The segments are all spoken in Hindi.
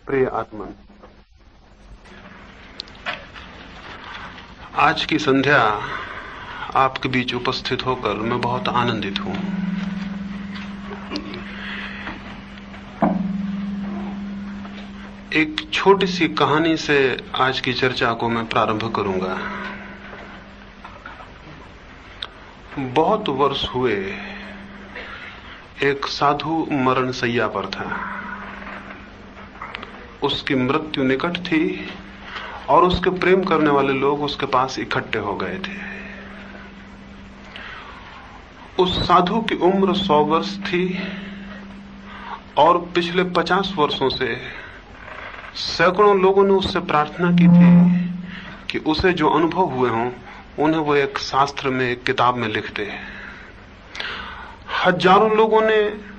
प्रिय आत्मन, आज की संध्या आपके बीच उपस्थित होकर मैं बहुत आनंदित हूं। एक छोटी सी कहानी से आज की चर्चा को मैं प्रारंभ करूंगा। बहुत वर्ष हुए एक साधु मरण शैया पर था। उसकी मृत्यु निकट थी और उसके प्रेम करने वाले लोग उसके पास इकट्ठे हो गए थे। उस साधु की उम्र 100 वर्ष थी और पिछले 50 वर्षों से सैकड़ों लोगों ने उससे प्रार्थना की थी कि उसे जो अनुभव हुए हों उन्हें वो एक शास्त्र में, एक किताब में लिख दे। हजारों लोगों ने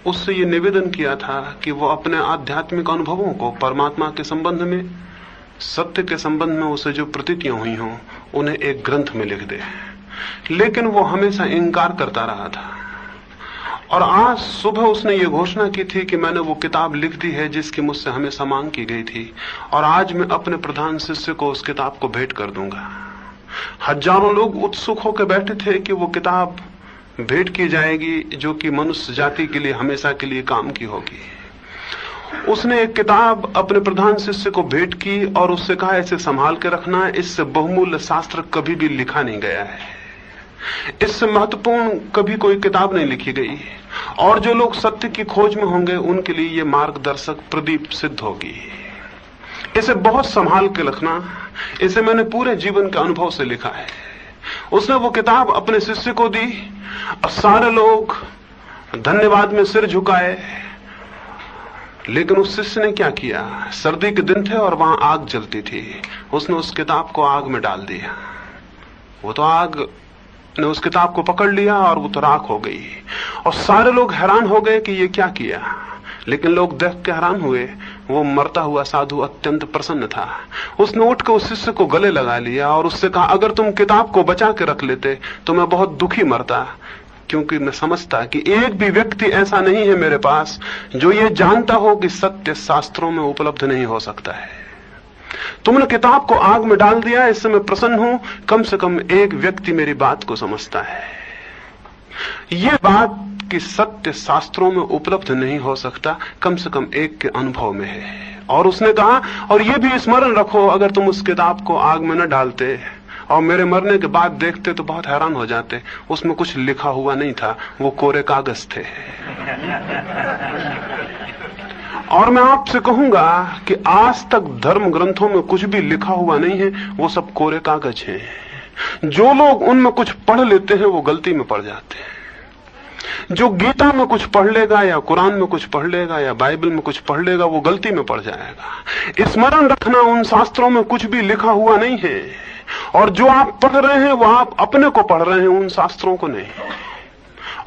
उससे ये निवेदन किया था कि वो अपने आध्यात्मिक अनुभवों को, परमात्मा के संबंध में, सत्य के संबंध में उसे जो प्रतीतियां हुई हों उन्हें एक ग्रंथ में लिख दे। लेकिन वो हमेशा इनकार करता रहा था। और आज सुबह उसने ये घोषणा की थी कि मैंने वो किताब लिख दी है जिसकी मुझसे हमेशा मांग की गई थी, और आज मैं अपने प्रधान शिष्य को उस किताब को भेंट कर दूंगा। हजारों लोग उत्सुक होकर बैठे थे कि वो किताब भेंट की जाएगी जो कि मनुष्य जाति के लिए हमेशा के लिए काम की होगी। उसने एक किताब अपने प्रधान शिष्य को भेंट की और उससे कहा, इसे संभाल के रखना, इससे बहुमूल्य शास्त्र कभी भी लिखा नहीं गया है, इससे महत्वपूर्ण कभी कोई किताब नहीं लिखी गई, और जो लोग सत्य की खोज में होंगे उनके लिए ये मार्गदर्शक प्रदीप सिद्ध होगी। इसे बहुत संभाल के रखना, इसे मैंने पूरे जीवन के अनुभव से लिखा है। उसने वो किताब अपने शिष्य को दी और सारे लोग धन्यवाद में सिर झुकाए। लेकिन उस शिष्य ने क्या किया? सर्दी के दिन थे और वहां आग जलती थी। उसने उस किताब को आग में डाल दिया। वो तो आग ने उस किताब को पकड़ लिया और वो तो राख हो गई। और सारे लोग हैरान हो गए कि ये क्या किया। लेकिन लोग देख के हैरान हुए। वो मरता हुआ साधु अत्यंत प्रसन्न था। उसने उठकर उस शिष्य को गले लगा लिया और उससे कहा, अगर तुम किताब को बचा के रख लेते तो मैं बहुत दुखी मरता, क्योंकि मैं समझता कि एक भी व्यक्ति ऐसा नहीं है मेरे पास जो ये जानता हो कि सत्य शास्त्रों में उपलब्ध नहीं हो सकता है। तुमने किताब को आग में डाल दिया, इससे मैं प्रसन्न हूं। कम से कम एक व्यक्ति मेरी बात को समझता है। यह बात कि सत्य शास्त्रों में उपलब्ध नहीं हो सकता, कम से कम एक के अनुभव में है। और उसने कहा, और यह भी स्मरण रखो, अगर तुम उस किताब को आग में न डालते और मेरे मरने के बाद देखते तो बहुत हैरान हो जाते। उसमें कुछ लिखा हुआ नहीं था, वो कोरे कागज थे। और मैं आपसे कहूंगा कि आज तक धर्म ग्रंथों में कुछ भी लिखा हुआ नहीं है, वो सब कोरे कागज हैं। जो लोग उनमें कुछ पढ़ लेते हैं वो गलती में पड़ जाते हैं। जो गीता में कुछ पढ़ लेगा या कुरान में कुछ पढ़ लेगा या बाइबल में कुछ पढ़ लेगा वो गलती में पड़ जाएगा। स्मरण रखना, उन शास्त्रों में कुछ भी लिखा हुआ नहीं है, और जो आप पढ़ रहे हैं वो आप अपने को पढ़ रहे हैं, उन शास्त्रों को नहीं।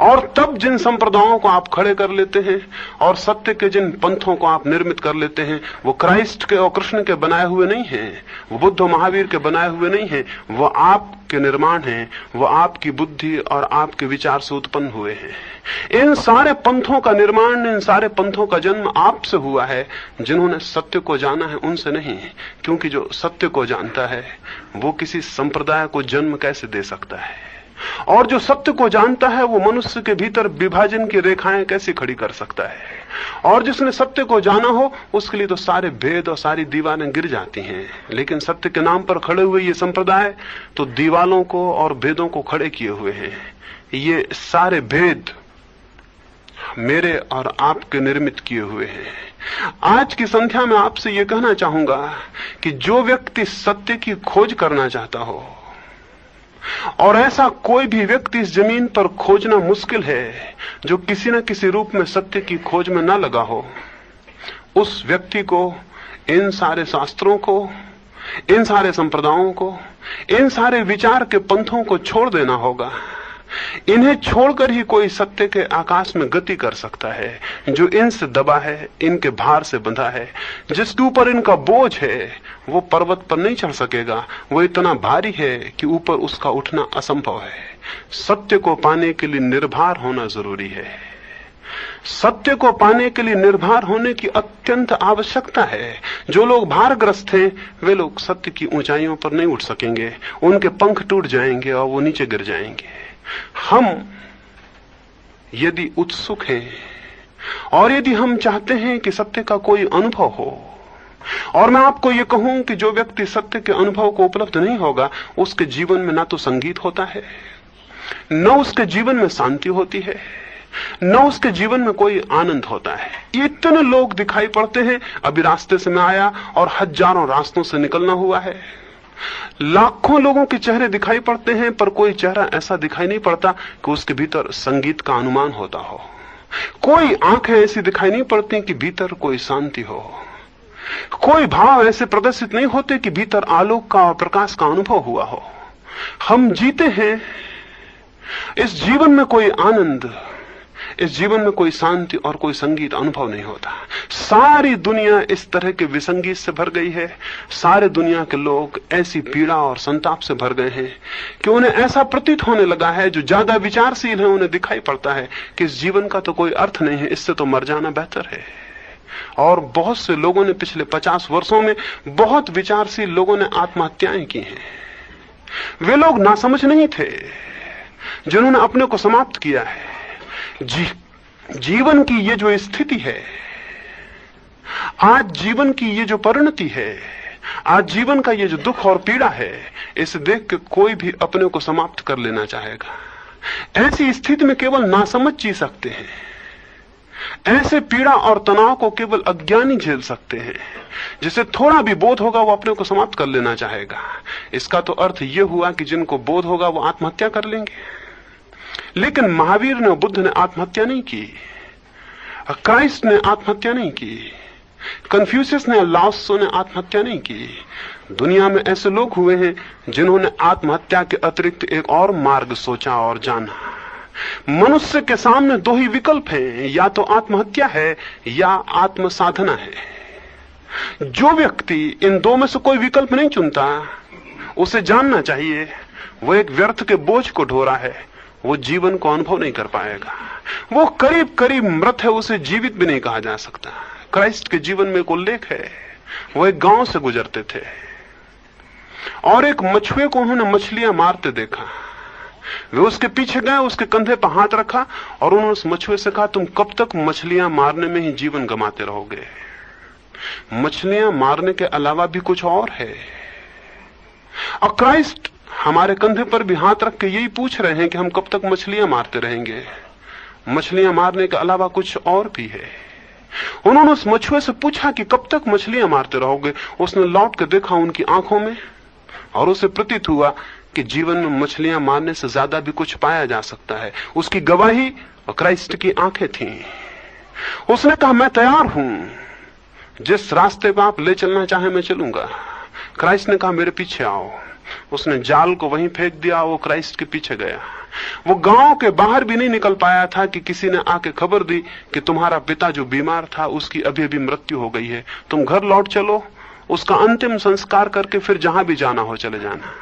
और तब जिन संप्रदायों को आप खड़े कर लेते हैं और सत्य के जिन पंथों को आप निर्मित कर लेते हैं, वो क्राइस्ट के और कृष्ण के बनाए हुए नहीं हैं, वो बुद्ध और महावीर के बनाए हुए नहीं हैं, वो आपके निर्माण हैं, वो आपकी बुद्धि और आपके विचार से उत्पन्न हुए हैं। इन सारे पंथों का निर्माण, इन सारे पंथों का जन्म आपसे हुआ है। जिन्होंने सत्य को जाना है उनसे नहीं, क्योंकि जो सत्य को जानता है वो किसी संप्रदाय को जन्म कैसे दे सकता है, और जो सत्य को जानता है वो मनुष्य के भीतर विभाजन की रेखाएं कैसे खड़ी कर सकता है। और जिसने सत्य को जाना हो उसके लिए तो सारे भेद और सारी दीवारें गिर जाती हैं। लेकिन सत्य के नाम पर खड़े हुए ये संप्रदाय तो दीवालों को और भेदों को खड़े किए हुए हैं। ये सारे भेद मेरे और आपके निर्मित किए हुए हैं। आज की संध्या में आपसे ये कहना चाहूंगा कि जो व्यक्ति सत्य की खोज करना चाहता हो, और ऐसा कोई भी व्यक्ति इस जमीन पर खोजना मुश्किल है जो किसी न किसी रूप में सत्य की खोज में न लगा हो, उस व्यक्ति को इन सारे शास्त्रों को, इन सारे संप्रदायों को, इन सारे विचार के पंथों को छोड़ देना होगा। इन्हें छोड़कर ही कोई सत्य के आकाश में गति कर सकता है। जो इनसे दबा है, इनके भार से बंधा है, जिसके ऊपर इनका बोझ है, वो पर्वत पर नहीं चढ़ सकेगा। वो इतना भारी है कि ऊपर उसका उठना असंभव है। सत्य को पाने के लिए निर्भर होना जरूरी है। सत्य को पाने के लिए निर्भर होने की अत्यंत आवश्यकता है। जो लोग भारग्रस्त हैं वे लोग सत्य की ऊंचाइयों पर नहीं उठ सकेंगे, उनके पंख टूट जाएंगे और वो नीचे गिर जाएंगे। हम यदि उत्सुक हैं और यदि हम चाहते हैं कि सत्य का कोई अनुभव हो, और मैं आपको यह कहूं कि जो व्यक्ति सत्य के अनुभव को उपलब्ध नहीं होगा, उसके जीवन में ना तो संगीत होता है, न उसके जीवन में शांति होती है, न उसके जीवन में कोई आनंद होता है। ये इतने लोग दिखाई पड़ते हैं। अभी रास्ते से मैं आया और हजारों रास्तों से निकलना हुआ है, लाखों लोगों के चेहरे दिखाई पड़ते हैं, पर कोई चेहरा ऐसा दिखाई नहीं पड़ता कि उसके भीतर संगीत का अनुमान होता हो। कोई आंखें ऐसी दिखाई नहीं पड़ती कि भीतर कोई शांति हो। कोई भाव ऐसे प्रदर्शित नहीं होते कि भीतर आलोक का और प्रकाश का अनुभव हुआ हो। हम जीते हैं, इस जीवन में कोई आनंद, इस जीवन में कोई शांति और कोई संगीत अनुभव नहीं होता। सारी दुनिया इस तरह के विसंगीत से भर गई है। सारे दुनिया के लोग ऐसी पीड़ा और संताप से भर गए हैं कि उन्हें ऐसा प्रतीत होने लगा है, जो ज्यादा विचारशील है उन्हें दिखाई पड़ता है कि इस जीवन का तो कोई अर्थ नहीं है, इससे तो मर जाना बेहतर है। और बहुत से लोगों ने पिछले 50 वर्षों में, बहुत विचारशील लोगों ने आत्महत्याएं की हैं। वे लोग नासमझ नहीं थे जिन्होंने अपने को समाप्त किया है। जीवन की ये जो स्थिति है, आज जीवन की ये जो परिणति है, आज जीवन का ये जो दुख और पीड़ा है, इसे देख के कोई भी अपने को समाप्त कर लेना चाहेगा। ऐसी स्थिति में केवल नासमझ जी सकते हैं। ऐसे पीड़ा और तनाव को केवल अज्ञानी झेल सकते हैं। जिसे थोड़ा भी बोध होगा वो अपने को समाप्त कर लेना चाहेगा। इसका तो अर्थ ये हुआ कि जिनको बोध होगा वो आत्महत्या कर लेंगे। लेकिन महावीर ने, बुद्ध ने आत्महत्या नहीं की, क्राइस्ट ने आत्महत्या नहीं की, कन्फ्यूशियस ने, लाओत्से ने आत्महत्या नहीं की। दुनिया में ऐसे लोग हुए हैं जिन्होंने आत्महत्या के अतिरिक्त एक और मार्ग सोचा और जाना। मनुष्य के सामने दो ही विकल्प हैं, या तो आत्महत्या है या आत्म साधना है। जो व्यक्ति इन दो में से कोई विकल्प नहीं चुनता, उसे जानना चाहिए वो एक व्यर्थ के बोझ को ढो रहा है। वो जीवन को अनुभव नहीं कर पाएगा। वो करीब करीब मृत है, उसे जीवित भी नहीं कहा जा सकता। क्राइस्ट के जीवन में एक उल्लेख है, वो एक गांव से गुजरते थे और एक मछुए को उन्होंने मछलियां मारते देखा। वे उसके पीछे गए, उसके कंधे पर हाथ रखा और उन्होंने उस मछुए से कहा, तुम कब तक मछलियां मारने में ही जीवन गंवाते रहोगे? मछलियां मारने के अलावा भी कुछ और है। और क्राइस्ट हमारे कंधे पर भी हाथ रख के यही पूछ रहे हैं कि हम कब तक मछलियां मारते रहेंगे? मछलियां मारने के अलावा कुछ और भी है। उन्होंने उस मछुए से पूछा कि कब तक मछलियां मारते रहोगे? उसने लौट कर देखा उनकी आंखों में और उसे प्रतीत हुआ कि जीवन में मछलियां मारने से ज्यादा भी कुछ पाया जा सकता है। उसकी गवाही क्राइस्ट की आंखें थीं। उसने कहा, मैं तैयार हूं, जिस रास्ते पर आप ले चलना चाहे मैं चलूंगा। क्राइस्ट ने कहा, मेरे पीछे आओ। उसने जाल को वहीं फेंक दिया, वो क्राइस्ट के पीछे गया। वो गांव के बाहर भी नहीं निकल पाया था कि किसी ने आके खबर दी कि तुम्हारा पिता जो बीमार था उसकी अभी अभी मृत्यु हो गई है, तुम घर लौट चलो, उसका अंतिम संस्कार करके फिर जहां भी जाना हो चले जाना।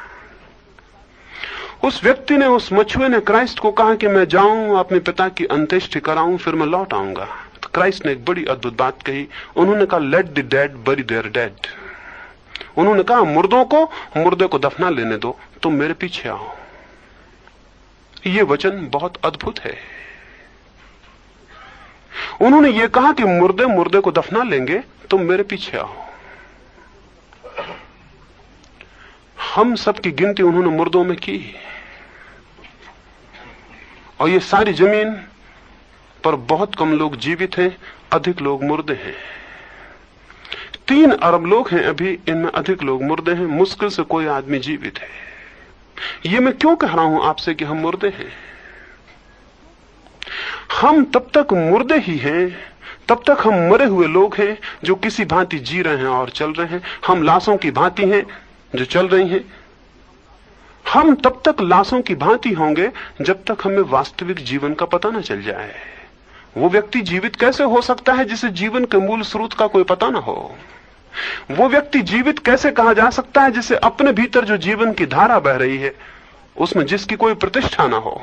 उस व्यक्ति ने, उस मछुए ने क्राइस्ट को कहा कि मैं जाऊं अपने पिता की अंत्येष्टि कराऊं, फिर मैं लौट आऊंगा। तो क्राइस्ट ने एक बड़ी अद्भुत बात कही। उन्होंने कहा, लेट द डेड बरी देयर डेड। उन्होंने कहा, मुर्दे को दफना लेने दो, तुम मेरे पीछे आओ। ये वचन बहुत अद्भुत है। उन्होंने ये कहा कि मुर्दे को दफना लेंगे, तुम मेरे पीछे आओ। हम सबकी गिनती उन्होंने मुर्दों में की और ये सारी जमीन पर बहुत कम लोग जीवित हैं, अधिक लोग मुर्दे हैं। 3 अरब लोग हैं अभी, इनमें अधिक लोग मुर्दे हैं। मुश्किल से कोई आदमी जीवित है। ये मैं क्यों कह रहा हूं आपसे कि हम मुर्दे हैं? हम तब तक मुर्दे ही हैं, तब तक हम मरे हुए लोग हैं जो किसी भांति जी रहे हैं और चल रहे हैं। हम लाशों की भांति हैं जो चल रही हैं। हम तब तक लाशों की भांति होंगे जब तक हमें वास्तविक जीवन का पता न चल जाए। वो व्यक्ति जीवित कैसे हो सकता है जिसे जीवन के मूल स्रोत का कोई पता न हो? वो व्यक्ति जीवित कैसे कहा जा सकता है जिसे अपने भीतर जो जीवन की धारा बह रही है उसमें जिसकी कोई प्रतिष्ठा ना हो?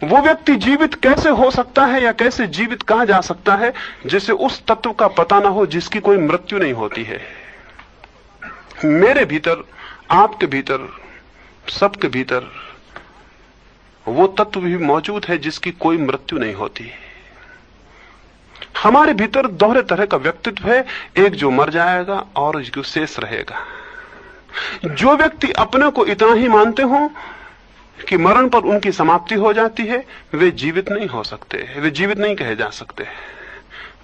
वो व्यक्ति जीवित कैसे हो सकता है या कैसे जीवित कहा जा सकता है जिसे उस तत्व का पता ना हो जिसकी कोई मृत्यु नहीं होती है। मेरे भीतर, आपके भीतर, सबके भीतर वो तत्व भी मौजूद है जिसकी कोई मृत्यु नहीं होती। हमारे भीतर दोहरे तरह का व्यक्तित्व है, एक जो मर जाएगा और जो शेष रहेगा। जो व्यक्ति अपने को इतना ही मानते हो कि मरण पर उनकी समाप्ति हो जाती है, वे जीवित नहीं हो सकते, वे जीवित नहीं कहे जा सकते।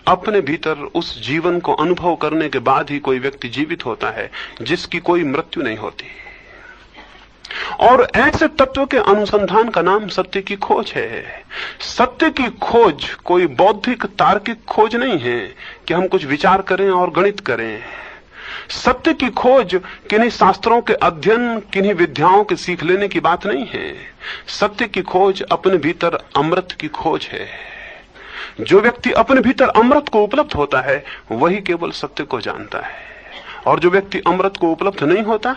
अपने भीतर उस जीवन को अनुभव करने के बाद ही कोई व्यक्ति जीवित होता है जिसकी कोई मृत्यु नहीं होती। और ऐसे तत्व के अनुसंधान का नाम सत्य की खोज है। सत्य की खोज कोई बौद्धिक तार्किक खोज नहीं है कि हम कुछ विचार करें और गणित करें। सत्य की खोज किन्हीं शास्त्रों के अध्ययन, किन्हीं विद्याओं के सीख लेने की बात नहीं है। सत्य की खोज अपने भीतर अमृत की खोज है। जो व्यक्ति अपने भीतर अमृत को उपलब्ध होता है वही केवल सत्य को जानता है, और जो व्यक्ति अमृत को उपलब्ध नहीं होता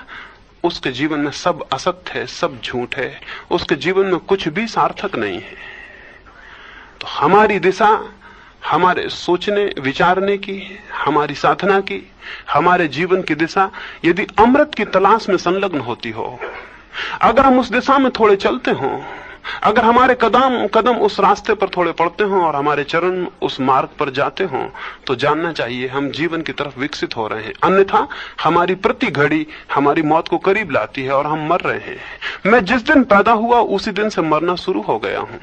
उसके जीवन में सब असत्य है, सब झूठ है, उसके जीवन में कुछ भी सार्थक नहीं है। तो हमारी दिशा हमारे सोचने विचारने की, हमारी साधना की, हमारे जीवन की दिशा यदि अमृत की तलाश में संलग्न होती हो, अगर हम उस दिशा में थोड़े चलते हों, अगर हमारे कदम कदम उस रास्ते पर थोड़े पड़ते हों और हमारे चरण उस मार्ग पर जाते हों, तो जानना चाहिए हम जीवन की तरफ विकसित हो रहे हैं। अन्यथा हमारी प्रति घड़ी हमारी मौत को करीब लाती है और हम मर रहे हैं। मैं जिस दिन पैदा हुआ उसी दिन से मरना शुरू हो गया हूं।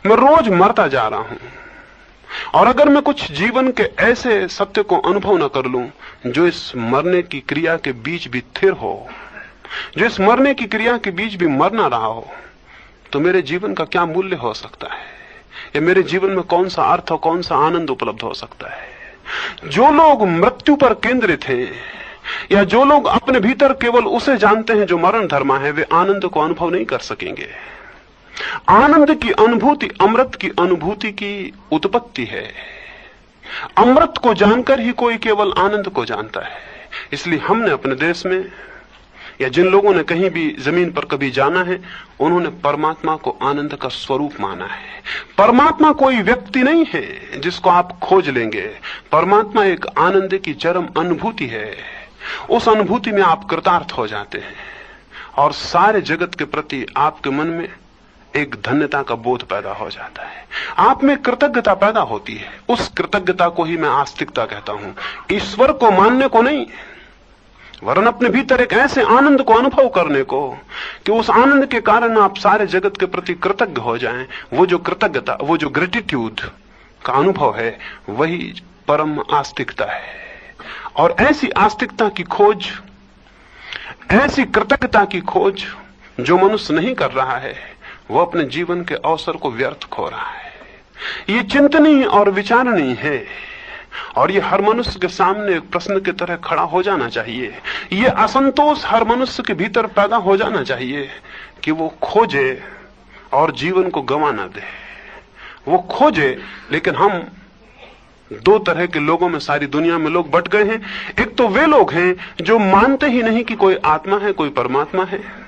मैं रोज मरता जा रहा हूं। और अगर मैं कुछ जीवन के ऐसे सत्य को अनुभव न कर लूं जो इस मरने की क्रिया के बीच भी स्थिर हो, जो इस मरने की क्रिया के बीच भी मर ना रहा हो, तो मेरे जीवन का क्या मूल्य हो सकता है, या मेरे जीवन में कौन सा अर्थ और कौन सा आनंद उपलब्ध हो सकता है। जो लोग मृत्यु पर केंद्रित हैं, या जो लोग अपने भीतर केवल उसे जानते हैं जो मरण धर्मा है, वे आनंद को अनुभव नहीं कर सकेंगे। आनंद की अनुभूति अमृत की अनुभूति की उत्पत्ति है। अमृत को जानकर ही कोई केवल आनंद को जानता है। इसलिए हमने अपने देश में, या जिन लोगों ने कहीं भी जमीन पर कभी जाना है, उन्होंने परमात्मा को आनंद का स्वरूप माना है। परमात्मा कोई व्यक्ति नहीं है जिसको आप खोज लेंगे। परमात्मा एक आनंद की चरम अनुभूति है। उस अनुभूति में आप कृतार्थ हो जाते हैं और सारे जगत के प्रति आपके मन में एक धन्यता का बोध पैदा हो जाता है। आप में कृतज्ञता पैदा होती है। उस कृतज्ञता को ही मैं आस्तिकता कहता हूं, ईश्वर को मानने को नहीं, वरन अपने भीतर एक ऐसे आनंद को अनुभव करने को कि उस आनंद के कारण आप सारे जगत के प्रति कृतज्ञ हो जाएं। वो जो कृतज्ञता, वो जो ग्रेटिट्यूड का अनुभव है, वही परम आस्तिकता है। और ऐसी आस्तिकता की खोज, ऐसी कृतज्ञता की खोज जो मनुष्य नहीं कर रहा है, वो अपने जीवन के अवसर को व्यर्थ खो रहा है। ये चिंतनीय और विचारणीय है, और ये हर मनुष्य के सामने एक प्रश्न की तरह खड़ा हो जाना चाहिए। ये असंतोष हर मनुष्य के भीतर पैदा हो जाना चाहिए कि वो खोजे और जीवन को गंवा ना दे। वो खोजे, लेकिन हम दो तरह के लोगों में सारी दुनिया में लोग बट गए हैं। एक तो वे लोग हैं जो मानते ही नहीं कि कोई आत्मा है, कोई परमात्मा है।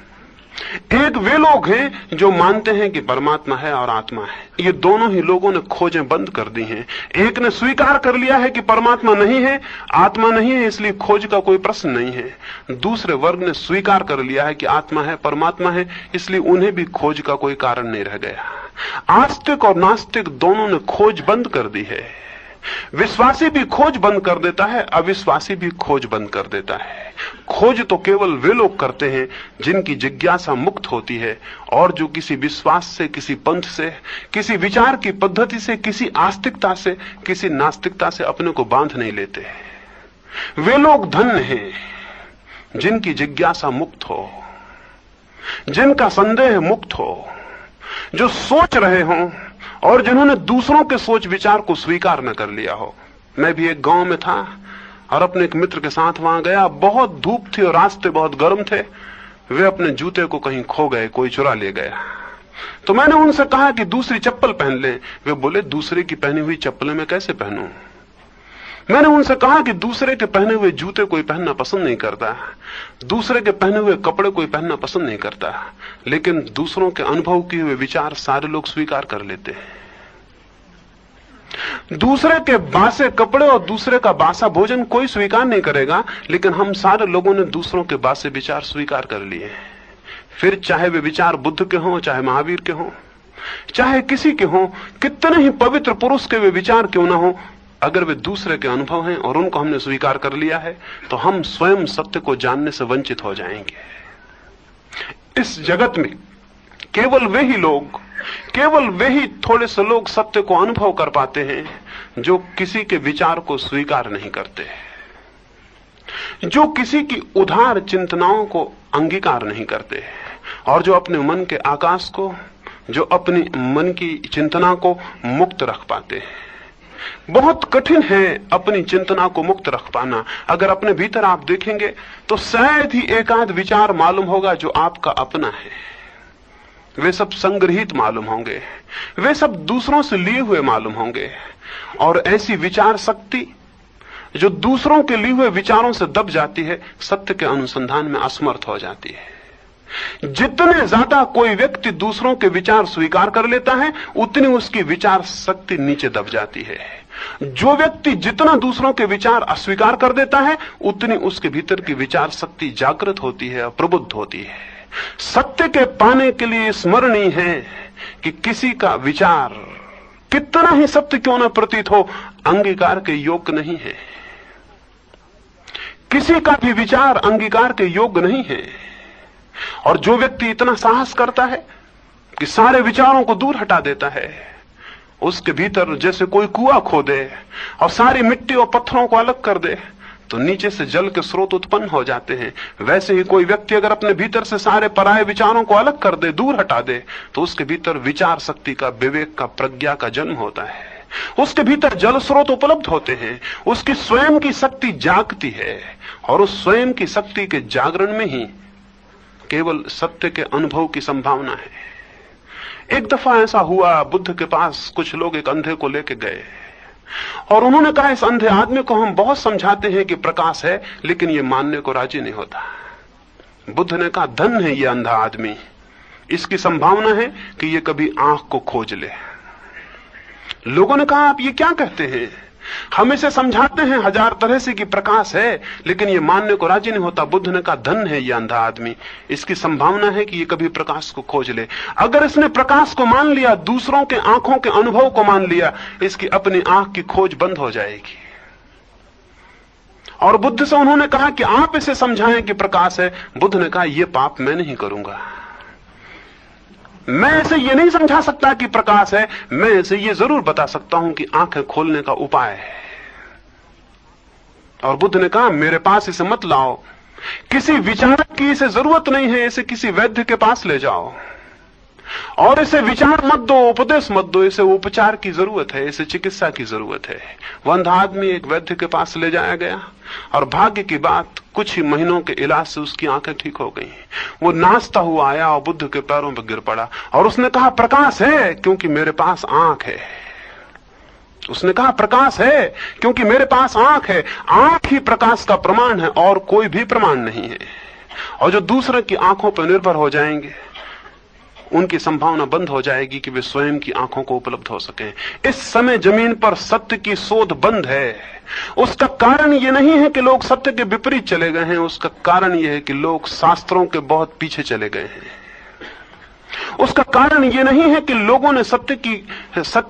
एक वे लोग हैं जो मानते हैं कि परमात्मा है और आत्मा है। ये दोनों ही लोगों ने खोजें बंद कर दी हैं। एक ने स्वीकार कर लिया है कि परमात्मा नहीं है, आत्मा नहीं है, इसलिए खोज का कोई प्रश्न नहीं है। दूसरे वर्ग ने स्वीकार कर लिया है कि आत्मा है, परमात्मा है, इसलिए उन्हें भी खोज का कोई कारण नहीं रह गया। आस्तिक और नास्तिक दोनों ने खोज बंद कर दी है। विश्वासी भी खोज बंद कर देता है, अविश्वासी भी खोज बंद कर देता है। खोज तो केवल वे लोग करते हैं जिनकी जिज्ञासा मुक्त होती है और जो किसी विश्वास से, किसी पंथ से, किसी विचार की पद्धति से, किसी आस्तिकता से, किसी नास्तिकता से अपने को बांध नहीं लेते। वे लोग धन्य हैं जिनकी जिज्ञासा मुक्त हो, जिनका संदेह मुक्त हो, जो सोच रहे हों और जिन्होंने दूसरों के सोच विचार को स्वीकार न कर लिया हो। मैं भी एक गांव में था और अपने एक मित्र के साथ वहां गया। बहुत धूप थी और रास्ते बहुत गर्म थे। वे अपने जूते को कहीं खो गए, कोई चुरा ले गया। तो मैंने उनसे कहा कि दूसरी चप्पल पहन लें। वे बोले दूसरे की पहनी हुई चप्पलें मैं कैसे पहनूं? मैंने उनसे कहा कि दूसरे के पहने हुए जूते कोई पहनना पसंद नहीं करता, दूसरे के पहने हुए कपड़े कोई पहनना पसंद नहीं करता, लेकिन दूसरों के अनुभव किए हुए विचार सारे लोग स्वीकार कर लेते हैं। दूसरे के बासे कपड़े और दूसरे का बासा भोजन कोई स्वीकार नहीं करेगा, लेकिन हम सारे लोगों ने दूसरों के बासे विचार स्वीकार कर लिए। फिर चाहे वे विचार बुद्ध के हों, चाहे महावीर के हों, चाहे किसी के हों, कितने ही पवित्र पुरुष के वे विचार क्यों ना हो, अगर वे दूसरे के अनुभव हैं और उनको हमने स्वीकार कर लिया है तो हम स्वयं सत्य को जानने से वंचित हो जाएंगे। इस जगत में केवल वे ही लोग, केवल वे ही थोड़े से लोग सत्य को अनुभव कर पाते हैं जो किसी के विचार को स्वीकार नहीं करते, जो किसी की उदार चिंतनाओं को अंगीकार नहीं करते, और जो अपने मन के आकाश को, जो अपनी मन की चिंतना को मुक्त रख पाते हैं। बहुत कठिन है अपनी चिंतना को मुक्त रख पाना। अगर अपने भीतर आप देखेंगे तो शायद ही एक आध विचार मालूम होगा जो आपका अपना है। वे सब संग्रहित मालूम होंगे, वे सब दूसरों से लिए हुए मालूम होंगे, और ऐसी विचार शक्ति जो दूसरों के लिए हुए विचारों से दब जाती है, सत्य के अनुसंधान में असमर्थ हो जाती है। जितने ज्यादा कोई व्यक्ति दूसरों के विचार स्वीकार कर लेता है, उतनी उसकी विचार शक्ति नीचे दब जाती है। जो व्यक्ति जितना दूसरों के विचार अस्वीकार कर देता है, उतनी उसके भीतर की विचार शक्ति जागृत होती है, प्रबुद्ध होती है। सत्य के पाने के लिए स्मरणीय है कि किसी का विचार कितना ही सत्य क्यों न प्रतीत हो, अंगीकार के योग्य नहीं है। किसी का भी विचार अंगीकार के योग्य नहीं है। और जो व्यक्ति इतना साहस करता है कि सारे विचारों को दूर हटा देता है, उसके भीतर जैसे कोई कुआं खोदे और सारी मिट्टी और पत्थरों को अलग कर दे तो नीचे से जल के स्रोत उत्पन्न हो जाते हैं। वैसे ही कोई व्यक्ति अगर अपने भीतर से सारे पराये विचारों को अलग कर दे, दूर हटा दे, तो उसके भीतर विचार शक्ति का, विवेक का, प्रज्ञा का जन्म होता है। उसके भीतर जल स्रोत उपलब्ध होते हैं, उसकी स्वयं की शक्ति जागती है, और उस स्वयं की शक्ति के जागरण में ही केवल सत्य के अनुभव की संभावना है। एक दफा ऐसा हुआ, बुद्ध के पास कुछ लोग एक अंधे को लेके गए और उन्होंने कहा, इस अंधे आदमी को हम बहुत समझाते हैं कि प्रकाश है, लेकिन ये मानने को राजी नहीं होता। बुद्ध ने कहा, धन है ये अंधा आदमी, इसकी संभावना है कि ये कभी आंख को खोज ले। लोगों ने कहा, आप ये क्या कहते हैं? हम इसे समझाते हैं हजार तरह से कि प्रकाश है, लेकिन ये मानने को राजी नहीं होता। बुद्ध ने कहा, धन है ये अंधा आदमी, इसकी संभावना है कि ये कभी प्रकाश को खोज ले। अगर इसने प्रकाश को मान लिया, दूसरों के आंखों के अनुभव को मान लिया, इसकी अपनी आंख की खोज बंद हो जाएगी। और बुद्ध से उन्होंने कहा कि आप इसे समझाएं कि प्रकाश है। बुद्ध ने कहा, यह पाप मैं नहीं करूंगा, मैं इसे ये नहीं समझा सकता कि प्रकाश है, मैं इसे ये जरूर बता सकता हूं कि आंखें खोलने का उपाय है। और बुद्ध ने कहा, मेरे पास इसे मत लाओ, किसी विचारक की इसे जरूरत नहीं है, इसे किसी वैद्य के पास ले जाओ और इसे विचार मत दो, उपदेश मत दो, इसे उपचार की जरूरत है, इसे चिकित्सा की जरूरत है। वह अंधा आदमी एक वैद्य के पास ले जाया गया और भाग्य की बात, कुछ ही महीनों के इलाज से उसकी आंखें ठीक हो गई। वो नाचता हुआ आया और बुद्ध के पैरों पर गिर पड़ा और उसने कहा, प्रकाश है क्योंकि मेरे पास आंख है। उसने कहा, प्रकाश है क्योंकि मेरे पास आंख है। आंख ही प्रकाश का प्रमाण है और कोई भी प्रमाण नहीं है। और जो दूसरे की आंखों पर निर्भर हो जाएंगे, उनकी संभावना बंद हो जाएगी कि वे स्वयं की आंखों को उपलब्ध हो सकें। इस समय जमीन पर सत्य की शोध बंद है। उसका कारण यह नहीं है कि लोग सत्य के विपरीत चले गए हैं, उसका कारण यह है कि लोग शास्त्रों के बहुत पीछे चले गए हैं। उसका कारण यह नहीं है कि लोगों ने सत्य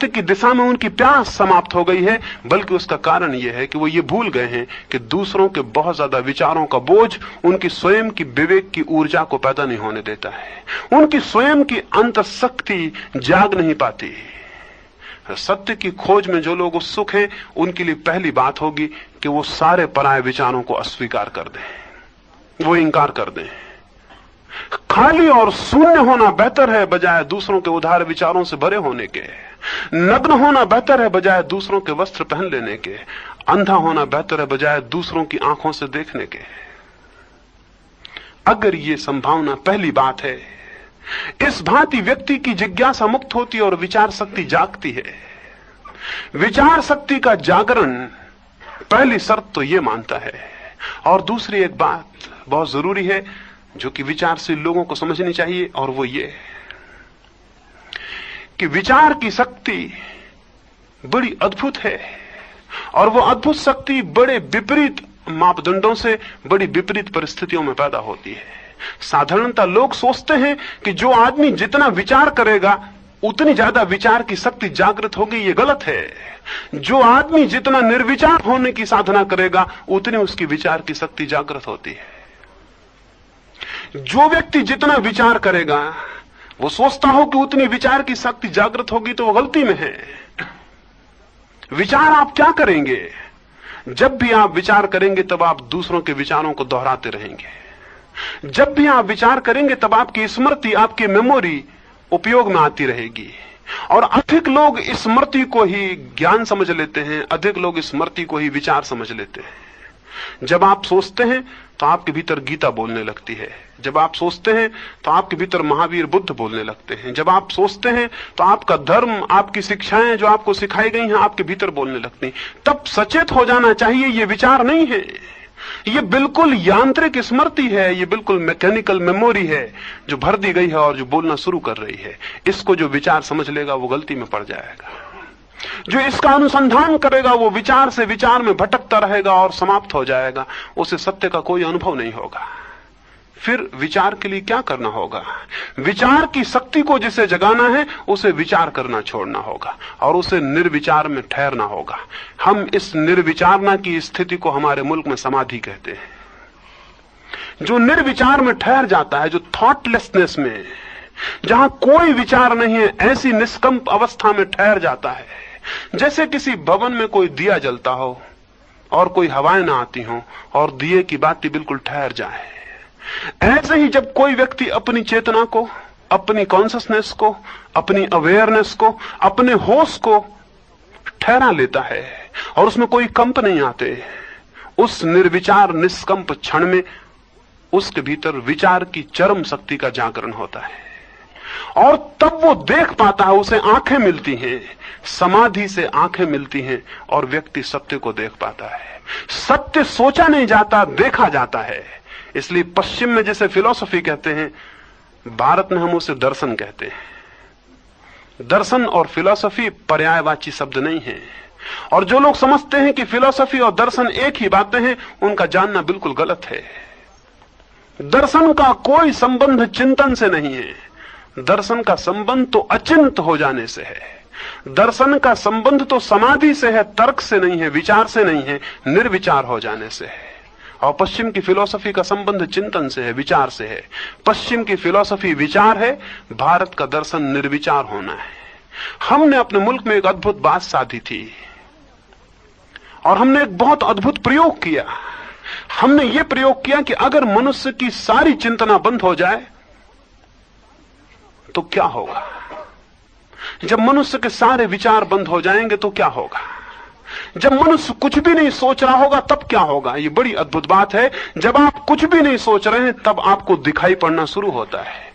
की दिशा में उनकी प्यास समाप्त हो गई है, बल्कि उसका कारण यह है कि वो ये भूल गए हैं कि दूसरों के बहुत ज्यादा विचारों का बोझ उनकी स्वयं की विवेक की ऊर्जा को पैदा नहीं होने देता है। उनकी स्वयं की अंतःशक्ति जाग नहीं पाती। सत्य की खोज में जो लोग उत्सुक हैं, उनके लिए पहली बात होगी कि वो सारे पराये विचारों को अस्वीकार कर दें, वो इंकार कर दें। खाली और शून्य होना बेहतर है बजाय दूसरों के उदार विचारों से भरे होने के। नग्न होना बेहतर है बजाय दूसरों के वस्त्र पहन लेने के। अंधा होना बेहतर है बजाय दूसरों की आंखों से देखने के। अगर ये संभावना पहली बात है, इस भांति व्यक्ति की जिज्ञासा मुक्त होती और विचार शक्ति जागती है। विचार शक्ति का जागरण पहली शर्त तो ये मानता है। और दूसरी एक बात बहुत जरूरी है जो कि विचारशील लोगों को समझनी चाहिए, और वो ये कि विचार की शक्ति बड़ी अद्भुत है, और वो अद्भुत शक्ति बड़े विपरीत मापदंडों से बड़ी विपरीत परिस्थितियों में पैदा होती है। साधारणतः लोग सोचते हैं कि जो आदमी जितना विचार करेगा उतनी ज्यादा विचार की शक्ति जागृत होगी। ये गलत है। जो आदमी जितना निर्विचार होने की साधना करेगा उतनी उसकी विचार की शक्ति जागृत होती है। जो व्यक्ति जितना विचार करेगा वो सोचता हो कि उतनी विचार की शक्ति जागृत होगी, तो वो गलती में है। विचार आप क्या करेंगे? जब भी आप विचार करेंगे तब आप दूसरों के विचारों को दोहराते रहेंगे। जब भी आप विचार करेंगे तब आपकी स्मृति, आपकी मेमोरी उपयोग में आती रहेगी। और अधिक लोग स्मृति को ही ज्ञान समझ लेते हैं, अधिक लोग स्मृति को ही विचार समझ लेते हैं। जब आप सोचते हैं तो आपके भीतर गीता बोलने लगती है। जब आप सोचते हैं तो आपके भीतर महावीर बुद्ध बोलने लगते हैं। जब आप सोचते हैं तो आपका धर्म, आपकी शिक्षाएं जो आपको सिखाई गई हैं, आपके भीतर बोलने लगती हैं। तब सचेत हो जाना चाहिए, ये विचार नहीं है, ये बिल्कुल यांत्रिक स्मृति है, ये बिल्कुल मैकेनिकल मेमोरी है जो भर दी गई है और जो बोलना शुरू कर रही है। इसको जो विचार समझ लेगा वो गलती में पड़ जाएगा। जो इसका अनुसंधान करेगा वो विचार से विचार में भटकता रहेगा और समाप्त हो जाएगा। उसे सत्य का कोई अनुभव नहीं होगा। फिर विचार के लिए क्या करना होगा? विचार की शक्ति को जिसे जगाना है उसे विचार करना छोड़ना होगा और उसे निर्विचार में ठहरना होगा। हम इस निर्विचारना की स्थिति को हमारे मुल्क में समाधि कहते हैं। जो निर्विचार में ठहर जाता है, जो थॉटलेसनेस में, जहां कोई विचार नहीं है, ऐसी निष्कंप अवस्था में ठहर जाता है। जैसे किसी भवन में कोई दिया जलता हो और कोई हवाएं ना आती हो और दिए की बाती बिल्कुल ठहर जाए। ऐसे ही जब कोई व्यक्ति अपनी चेतना को, अपनी कॉन्शसनेस को, अपनी अवेयरनेस को, अपने होश को ठहरा लेता है और उसमें कोई कंप नहीं आते, उस निर्विचार निष्कंप क्षण में उसके भीतर विचार की चरम शक्ति का जागरण होता है। और तब वो देख पाता है, उसे आंखें मिलती हैं, समाधि से आंखें मिलती हैं और व्यक्ति सत्य को देख पाता है। सत्य सोचा नहीं जाता, देखा जाता है। इसलिए पश्चिम में जैसे फिलॉसफी कहते हैं, भारत में हम उसे दर्शन कहते हैं। दर्शन और फिलॉसफी पर्यायवाची शब्द नहीं है। और जो लोग समझते हैं कि फिलॉसफी और दर्शन एक ही बातें हैं, उनका जानना बिल्कुल गलत है। दर्शन का कोई संबंध चिंतन से नहीं है। दर्शन का संबंध तो अचिंत हो जाने से है। दर्शन का संबंध तो समाधि से है, तर्क से नहीं है, विचार से नहीं है, निर्विचार हो जाने से है। और पश्चिम की फिलॉसफी का संबंध चिंतन से है, विचार से है। पश्चिम की फिलॉसफी विचार है, भारत का दर्शन निर्विचार होना है। हमने अपने मुल्क में एक अद्भुत बात साधी थी और हमने एक बहुत अद्भुत प्रयोग किया। हमने ये प्रयोग किया कि अगर मनुष्य की सारी चिंतना बंद हो जाए तो क्या होगा? जब मनुष्य के सारे विचार बंद हो जाएंगे तो क्या होगा? जब मनुष्य कुछ भी नहीं सोच रहा होगा तब क्या होगा? ये बड़ी अद्भुत बात है। जब आप कुछ भी नहीं सोच रहे हैं तब आपको दिखाई पड़ना शुरू होता है।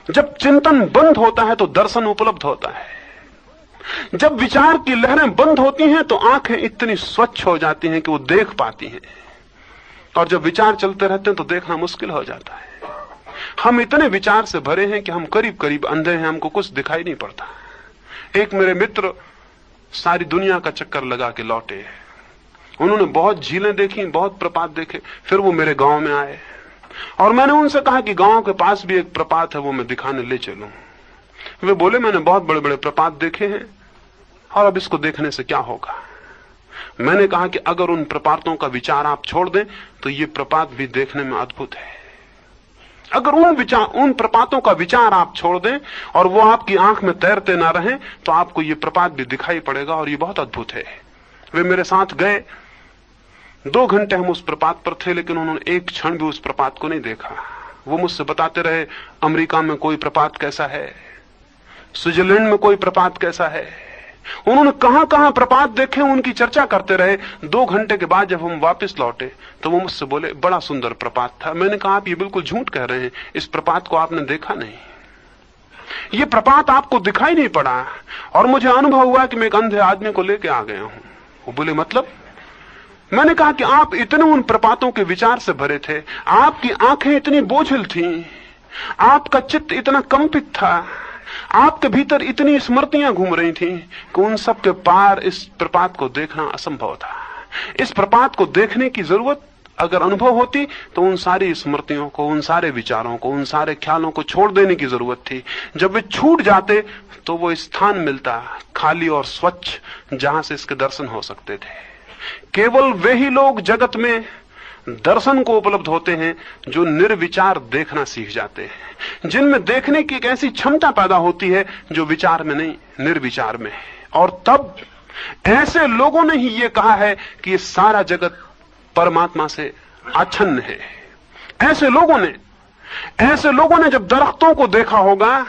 जब चिंतन बंद होता है तो दर्शन उपलब्ध होता है। जब विचार की लहरें बंद होती हैं तो आंखें इतनी स्वच्छ हो जाती हैं कि वो देख पाती हैं। और जब विचार चलते रहते हैं तो देखना मुश्किल हो जाता है। हम इतने विचार से भरे हैं कि हम करीब करीब अंधे हैं, हमको कुछ दिखाई नहीं पड़ता। एक मेरे मित्र सारी दुनिया का चक्कर लगा के लौटे। उन्होंने बहुत झीलें देखी, बहुत प्रपात देखे। फिर वो मेरे गांव में आए और मैंने उनसे कहा कि गांव के पास भी एक प्रपात है, वो मैं दिखाने ले चलूं। वे बोले मैंने बहुत बड़े बड़े प्रपात देखे हैं और अब इसको देखने से क्या होगा। मैंने कहा कि अगर उन प्रपातों का विचार आप छोड़ दें तो ये प्रपात भी देखने में अद्भुत है। अगर उन प्रपातों का विचार आप छोड़ दें और वो आपकी आंख में तैरते ना रहें तो आपको ये प्रपात भी दिखाई पड़ेगा और ये बहुत अद्भुत है। वे मेरे साथ गए। 2 घंटे हम उस प्रपात पर थे, लेकिन उन्होंने एक क्षण भी उस प्रपात को नहीं देखा। वो मुझसे बताते रहे अमेरिका में कोई प्रपात कैसा है, स्विट्जरलैंड में कोई प्रपात कैसा है। उन्होंने कहां कहां प्रपात देखे, उनकी चर्चा करते रहे। 2 घंटे के बाद जब हम वापस लौटे तो वो मुझसे बोले बड़ा सुंदर प्रपात था। मैंने कहा आप ये बिल्कुल झूठ कह रहे हैं, इस प्रपात को आपने देखा नहीं, ये प्रपात आपको दिखाई नहीं पड़ा। और मुझे अनुभव हुआ कि मैं एक अंधे आदमी को लेके आ गया हूं। वो बोले मतलब? मैंने कहा कि आप इतने उन प्रपातों के विचार से भरे थे, आपकी आंखें इतनी बोझिल थीं, आपका चित्त इतना कंपित था, आपके भीतर इतनी स्मृतियां घूम रही थीं कि उन सब के पार इस प्रपात को देखना असंभव था। इस प्रपात को देखने की जरूरत अगर अनुभव होती तो उन सारी स्मृतियों को, उन सारे विचारों को, उन सारे ख्यालों को छोड़ देने की जरूरत थी। जब वे छूट जाते तो वो स्थान मिलता खाली और स्वच्छ जहां से इसके दर्शन हो सकते थे। केवल वे ही लोग जगत में दर्शन को उपलब्ध होते हैं जो निर्विचार देखना सीख जाते हैं, जिनमें देखने की एक ऐसी क्षमता पैदा होती है जो विचार में नहीं, निर्विचार में है। और तब ऐसे लोगों ने ही ये कहा है कि ये सारा जगत परमात्मा से आच्छन्न है। ऐसे लोगों ने जब दरख्तों को देखा होगा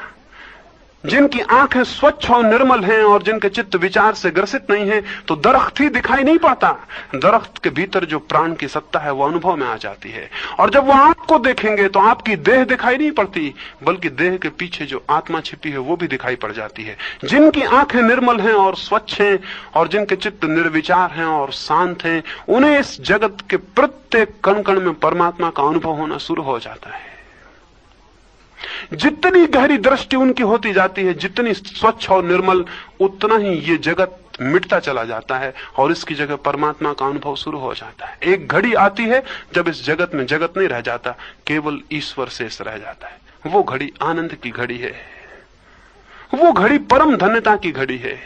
जिनकी आंखें स्वच्छ और निर्मल हैं और जिनके चित्त विचार से ग्रसित नहीं है, तो दरख्त ही दिखाई नहीं पड़ता। दरख्त के भीतर जो प्राण की सत्ता है वो अनुभव में आ जाती है। और जब वो आपको देखेंगे तो आपकी देह दिखाई नहीं पड़ती, बल्कि देह के पीछे जो आत्मा छिपी है वो भी दिखाई पड़ जाती है। जिनकी आंखें निर्मल हैं और स्वच्छ हैं और जिनके चित्त निर्विचार हैं और शांत हैं, उन्हें इस जगत के प्रत्येक कण कण में परमात्मा का अनुभव होना शुरू हो जाता है। जितनी गहरी दृष्टि उनकी होती जाती है, जितनी स्वच्छ और निर्मल, उतना ही ये जगत मिटता चला जाता है और इसकी जगह परमात्मा का अनुभव शुरू हो जाता है। एक घड़ी आती है जब इस जगत में जगत नहीं रह जाता, केवल ईश्वर शेष रह जाता है। वो घड़ी आनंद की घड़ी है, वो घड़ी परम धन्यता की घड़ी है।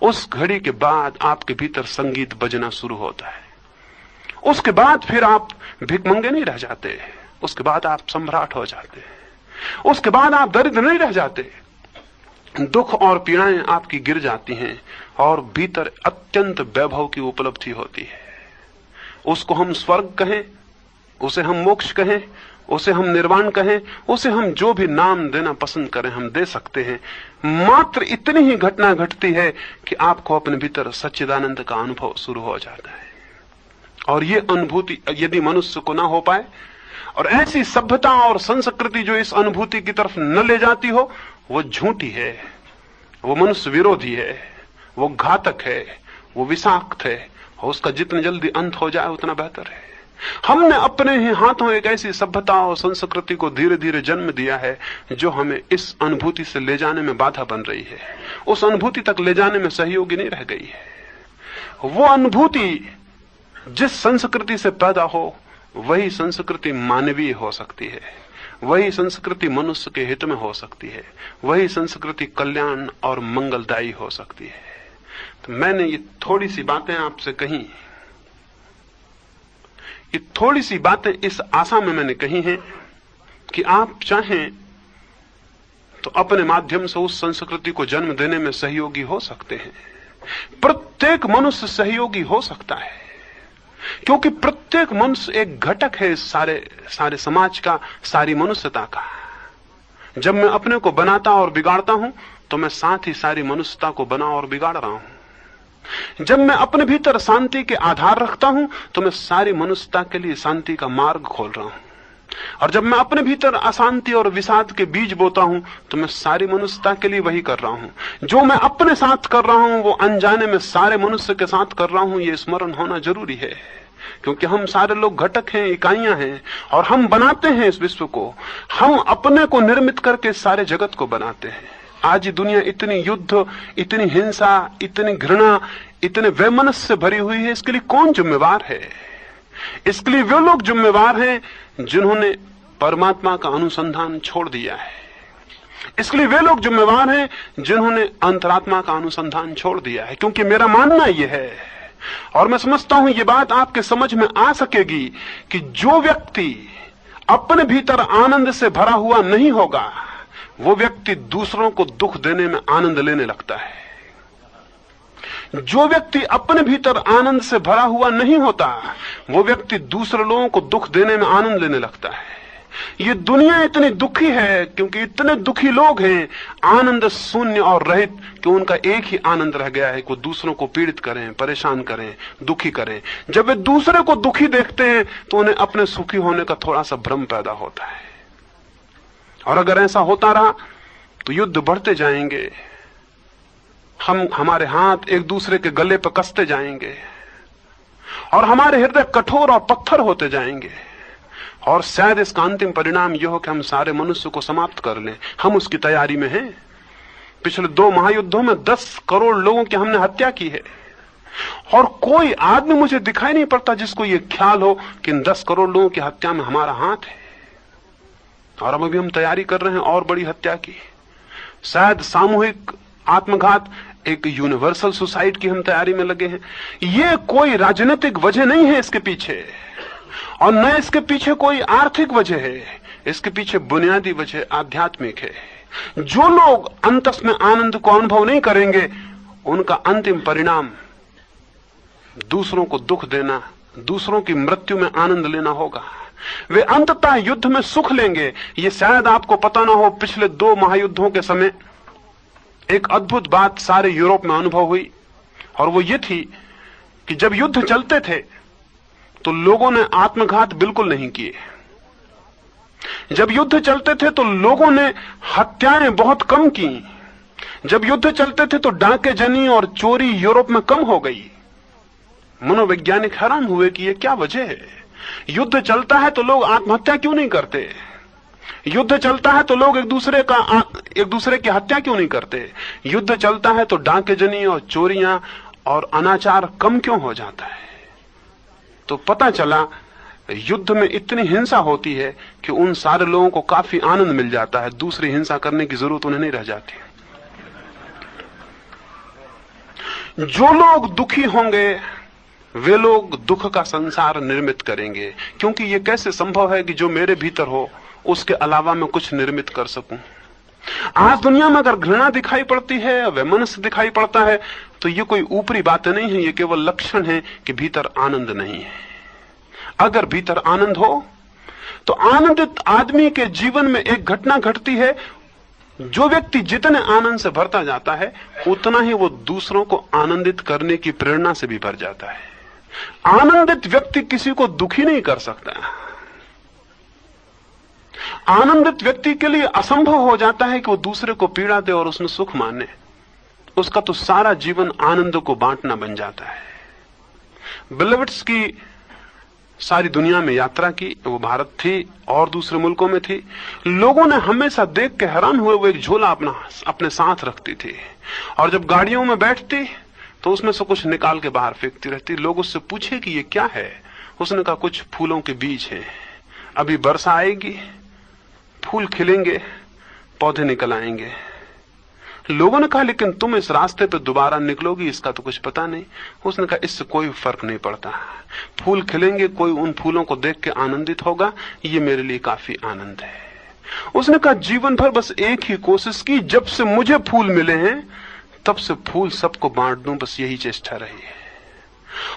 उस घड़ी के बाद आपके भीतर संगीत बजना शुरू होता है। उसके बाद फिर आप भिखमंगे नहीं रह जाते, उसके बाद आप सम्राट हो जाते हैं। उसके बाद आप दरिद्र नहीं रह जाते, दुख और पीड़ाएं आपकी गिर जाती हैं और भीतर अत्यंत वैभव की उपलब्धि होती है। उसको हम स्वर्ग कहें, उसे हम मोक्ष कहें, उसे हम निर्वाण कहें, उसे हम जो भी नाम देना पसंद करें हम दे सकते हैं। मात्र इतनी ही घटना घटती है कि आपको अपने भीतर सच्चिदानंद का अनुभव शुरू हो जाता है। और ये अनुभूति यदि मनुष्य को ना हो पाए, और ऐसी सभ्यता और संस्कृति जो इस अनुभूति की तरफ न ले जाती हो, वो झूठी है, वो मनुष्य विरोधी है, वो घातक है, वो विषाक्त है, और उसका जितनी जल्दी अंत हो जाए उतना बेहतर है। हमने अपने ही हाथों एक ऐसी सभ्यता और संस्कृति को धीरे धीरे जन्म दिया है जो हमें इस अनुभूति से ले जाने में बाधा बन रही है, उस अनुभूति तक ले जाने में सहयोगी नहीं रह गई है। वो अनुभूति जिस संस्कृति से पैदा हो वही संस्कृति मानवीय हो सकती है, वही संस्कृति मनुष्य के हित में हो सकती है, वही संस्कृति कल्याण और मंगलदायी हो सकती है। तो मैंने ये थोड़ी सी बातें आपसे कही, ये थोड़ी सी बातें इस आशा में मैंने कही हैं कि आप चाहें तो अपने माध्यम से उस संस्कृति को जन्म देने में सहयोगी हो सकते हैं। प्रत्येक मनुष्य सहयोगी हो सकता है, क्योंकि प्रत्येक मनुष्य एक घटक है इस सारे समाज का, सारी मनुष्यता का। जब मैं अपने को बनाता और बिगाड़ता हूं तो मैं साथ ही सारी मनुष्यता को बना और बिगाड़ रहा हूं। जब मैं अपने भीतर शांति के आधार रखता हूं तो मैं सारी मनुष्यता के लिए शांति का मार्ग खोल रहा हूं। और जब मैं अपने भीतर अशांति और विषाद के बीज बोता हूं तो मैं सारी मनुष्यता के लिए वही कर रहा हूं। जो मैं अपने साथ कर रहा हूं वो अनजाने में सारे मनुष्य के साथ कर रहा हूं, ये स्मरण होना जरूरी है। क्योंकि हम सारे लोग घटक हैं, इकाइयां हैं, और हम बनाते हैं इस विश्व को। हम अपने को निर्मित करके सारे जगत को बनाते हैं। आज दुनिया इतनी युद्ध, इतनी हिंसा, इतनी घृणा, इतने वैमनस्य से भरी हुई है, इसके लिए कौन जिम्मेवार है? इसके लिए वे लोग जिम्मेवार हैं जिन्होंने परमात्मा का अनुसंधान छोड़ दिया है। इसके लिए वे लोग जिम्मेवार हैं जिन्होंने अंतरात्मा का अनुसंधान छोड़ दिया है। क्योंकि मेरा मानना यह है, और मैं समझता हूं ये बात आपके समझ में आ सकेगी, कि जो व्यक्ति अपने भीतर आनंद से भरा हुआ नहीं होगा वो व्यक्ति दूसरों को दुख देने में आनंद लेने लगता है। जो व्यक्ति अपने भीतर आनंद से भरा हुआ नहीं होता वो व्यक्ति दूसरे लोगों को दुख देने में आनंद लेने लगता है। ये दुनिया इतनी दुखी है क्योंकि इतने दुखी लोग हैं, आनंद शून्य और रहित, कि उनका एक ही आनंद रह गया है कि वो दूसरों को पीड़ित करें, परेशान करें, दुखी करें। जब वे दूसरे को दुखी देखते हैं तो उन्हें अपने सुखी होने का थोड़ा सा भ्रम पैदा होता है। और अगर ऐसा होता रहा तो युद्ध बढ़ते जाएंगे, हमारे हाथ एक दूसरे के गले पर कसते जाएंगे, और हमारे हृदय कठोर और पत्थर होते जाएंगे, और शायद इसका अंतिम परिणाम यह हो कि हम सारे मनुष्य को समाप्त कर लें। हम उसकी तैयारी में हैं। पिछले 2 महायुद्धों में 10 करोड़ लोगों की हमने हत्या की है, और कोई आदमी मुझे दिखाई नहीं पड़ता जिसको यह ख्याल हो कि इन 10 करोड़ लोगों की हत्या में हमारा हाथ है। और अब अभी हम तैयारी कर रहे हैं और बड़ी हत्या की, शायद सामूहिक आत्मघात, एक यूनिवर्सल सुसाइड की हम तैयारी में लगे हैं। ये कोई राजनीतिक वजह नहीं है इसके पीछे, और न इसके पीछे कोई आर्थिक वजह है। इसके पीछे बुनियादी वजह आध्यात्मिक है। जो लोग अंतस में आनंद को अनुभव नहीं करेंगे, उनका अंतिम परिणाम दूसरों को दुख देना, दूसरों की मृत्यु में आनंद लेना होगा। वे अंततः युद्ध में सुख लेंगे। ये शायद आपको पता ना हो, पिछले 2 महायुद्धों के समय एक अद्भुत बात सारे यूरोप में अनुभव हुई, और वो ये थी कि जब युद्ध चलते थे तो लोगों ने आत्मघात बिल्कुल नहीं किए। जब युद्ध चलते थे तो लोगों ने हत्याएं बहुत कम की। जब युद्ध चलते थे तो डाके जनी और चोरी यूरोप में कम हो गई। मनोवैज्ञानिक हैरान हुए कि ये क्या वजह है। युद्ध चलता है तो लोग आत्महत्या क्यों नहीं करते? युद्ध चलता है तो लोग एक दूसरे की हत्या क्यों नहीं करते? युद्ध चलता है तो डाकेजनी और चोरियां और अनाचार कम क्यों हो जाता है? तो पता चला युद्ध में इतनी हिंसा होती है कि उन सारे लोगों को काफी आनंद मिल जाता है, दूसरी हिंसा करने की जरूरत उन्हें नहीं रह जाती। जो लोग दुखी होंगे वे लोग दुख का संसार निर्मित करेंगे, क्योंकि ये कैसे संभव है कि जो मेरे भीतर हो उसके अलावा मैं कुछ निर्मित कर सकूं। आज दुनिया में अगर घृणा दिखाई पड़ती है, वैमनस्य दिखाई पड़ता है, तो ये कोई ऊपरी बातें नहीं है, ये केवल लक्षण है कि भीतर आनंद नहीं है। अगर भीतर आनंद हो तो आनंदित आदमी के जीवन में एक घटना घटती है। जो व्यक्ति जितने आनंद से भरता जाता है उतना ही वो दूसरों को आनंदित करने की प्रेरणा से भी भर जाता है। आनंदित व्यक्ति किसी को दुखी नहीं कर सकता। आनंदित व्यक्ति के लिए असंभव हो जाता है कि वो दूसरे को पीड़ा दे और उसमें सुख माने। उसका तो सारा जीवन आनंद को बांटना बन जाता है। बिलीवर्ड्स की सारी दुनिया में यात्रा की, वो भारत थी और दूसरे मुल्कों में थी। लोगों ने हमेशा देख के हैरान हुए, वो एक झोला अपने साथ रखती थी, और जब गाड़ियों में बैठती तो उसमें से कुछ निकाल के बाहर फेंकती रहती। लोग उससे पूछे कि ये क्या है? उसने कहा कुछ फूलों के बीज हैं, अभी वर्षा आएगी, फूल खिलेंगे, पौधे निकल आएंगे। लोगों ने कहा लेकिन तुम इस रास्ते पे दोबारा निकलोगी, इसका तो कुछ पता नहीं। उसने कहा इससे कोई फर्क नहीं पड़ता, फूल खिलेंगे, कोई उन फूलों को देख के आनंदित होगा, ये मेरे लिए काफी आनंद है। उसने कहा जीवन भर बस एक ही कोशिश की, जब से मुझे फूल मिले हैं तब से फूल सबको बांट दूं, बस यही चेष्टा रही है।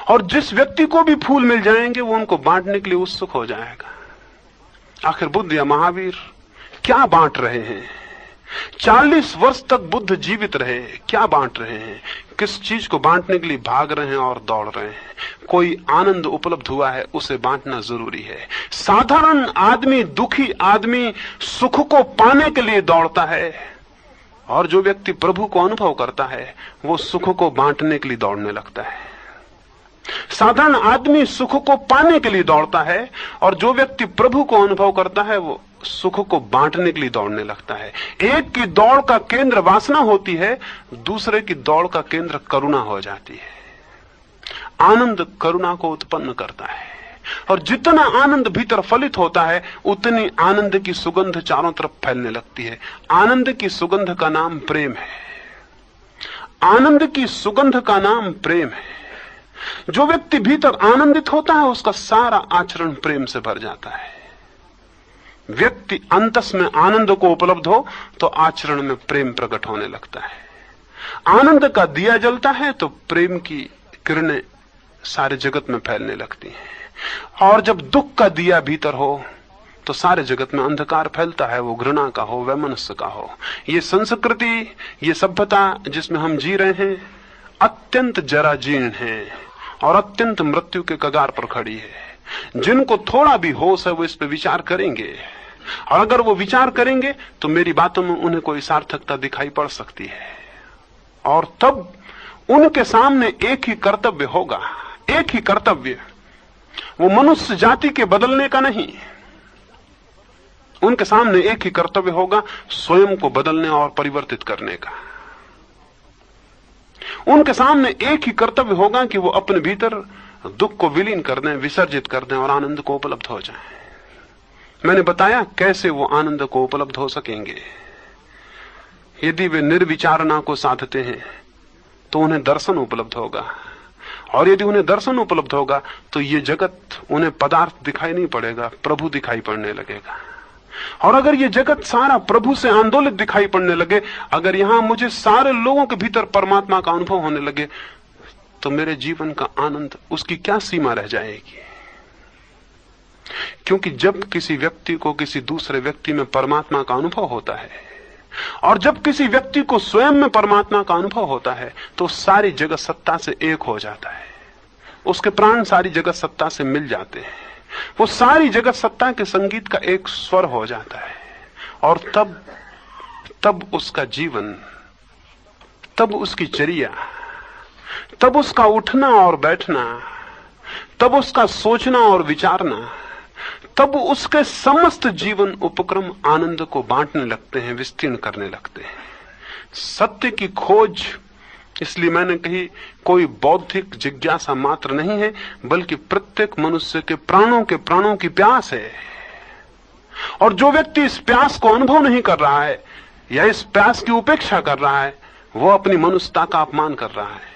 और जिस व्यक्ति को भी फूल मिल जाएंगे वो उनको बांटने के लिए उत्सुक हो जाएगा। आखिर बुद्ध या महावीर क्या बांट रहे हैं? 40 वर्ष तक बुद्ध जीवित रहे, क्या बांट रहे हैं? किस चीज को बांटने के लिए भाग रहे हैं और दौड़ रहे हैं? कोई आनंद उपलब्ध हुआ है, उसे बांटना जरूरी है। साधारण आदमी, दुखी आदमी सुख को पाने के लिए दौड़ता है, और जो व्यक्ति प्रभु को अनुभव करता है वो सुख को बांटने के लिए दौड़ने लगता है। साधारण आदमी सुख को पाने के लिए दौड़ता है, और जो व्यक्ति प्रभु को अनुभव करता है वो सुख को बांटने के लिए दौड़ने लगता है। एक की दौड़ का केंद्र वासना होती है, दूसरे की दौड़ का केंद्र करुणा हो जाती है। आनंद करुणा को उत्पन्न करता है, और जितना आनंद भीतर फलित होता है उतनी आनंद की सुगंध चारों तरफ फैलने लगती है। आनंद की सुगंध का नाम प्रेम है। आनंद की सुगंध का नाम प्रेम है। जो व्यक्ति भीतर आनंदित होता है उसका सारा आचरण प्रेम से भर जाता है। व्यक्ति अंतस में आनंद को उपलब्ध हो तो आचरण में प्रेम प्रकट होने लगता है। आनंद का दिया जलता है तो प्रेम की किरणें सारे जगत में फैलने लगती हैं। और जब दुख का दिया भीतर हो तो सारे जगत में अंधकार फैलता है, वो घृणा का हो, वैमनस्य का हो। ये संस्कृति, ये सभ्यता जिसमें हम जी रहे हैं अत्यंत जराजीर्ण है और अत्यंत मृत्यु के कगार पर खड़ी है। जिनको थोड़ा भी होश है वो इस पे विचार करेंगे, और अगर वो विचार करेंगे तो मेरी बातों में उन्हें कोई सार्थकता दिखाई पड़ सकती है। और तब उनके सामने एक ही कर्तव्य होगा, एक ही कर्तव्य, वो मनुष्य जाति के बदलने का नहीं। उनके सामने एक ही कर्तव्य होगा, स्वयं को बदलने और परिवर्तित करने का। उनके सामने एक ही कर्तव्य होगा कि वो अपने भीतर दुख को विलीन कर दें, विसर्जित कर दें और आनंद को उपलब्ध हो जाएं। मैंने बताया कैसे वो आनंद को उपलब्ध हो सकेंगे। यदि वे निर्विचारना को साधते हैं तो उन्हें दर्शन उपलब्ध होगा, और यदि उन्हें दर्शन उपलब्ध होगा तो ये जगत उन्हें पदार्थ दिखाई नहीं पड़ेगा, प्रभु दिखाई पड़ने लगेगा। और अगर ये जगत सारा प्रभु से आंदोलित दिखाई पड़ने लगे, अगर यहां मुझे सारे लोगों के भीतर परमात्मा का अनुभव होने लगे, तो मेरे जीवन का आनंद, उसकी क्या सीमा रह जाएगी। क्योंकि जब किसी व्यक्ति को किसी दूसरे व्यक्ति में परमात्मा का अनुभव होता है, और जब किसी व्यक्ति को स्वयं में परमात्मा का अनुभव होता है, तो सारी जगत सत्ता से एक हो जाता है। उसके प्राण सारी जगत सत्ता से मिल जाते हैं। वो सारी जगत सत्ता के संगीत का एक स्वर हो जाता है। और तब उसका जीवन, तब उसकी चर्या, तब उसका उठना और बैठना, तब उसका सोचना और विचारना, तब उसके समस्त जीवन उपक्रम आनंद को बांटने लगते हैं, विस्तीर्ण करने लगते हैं। सत्य की खोज, इसलिए मैंने कही, कोई बौद्धिक जिज्ञासा मात्र नहीं है, बल्कि प्रत्येक मनुष्य के प्राणों की प्यास है। और जो व्यक्ति इस प्यास को अनुभव नहीं कर रहा है या इस प्यास की उपेक्षा कर रहा है, वो अपनी मनुष्यता का अपमान कर रहा है।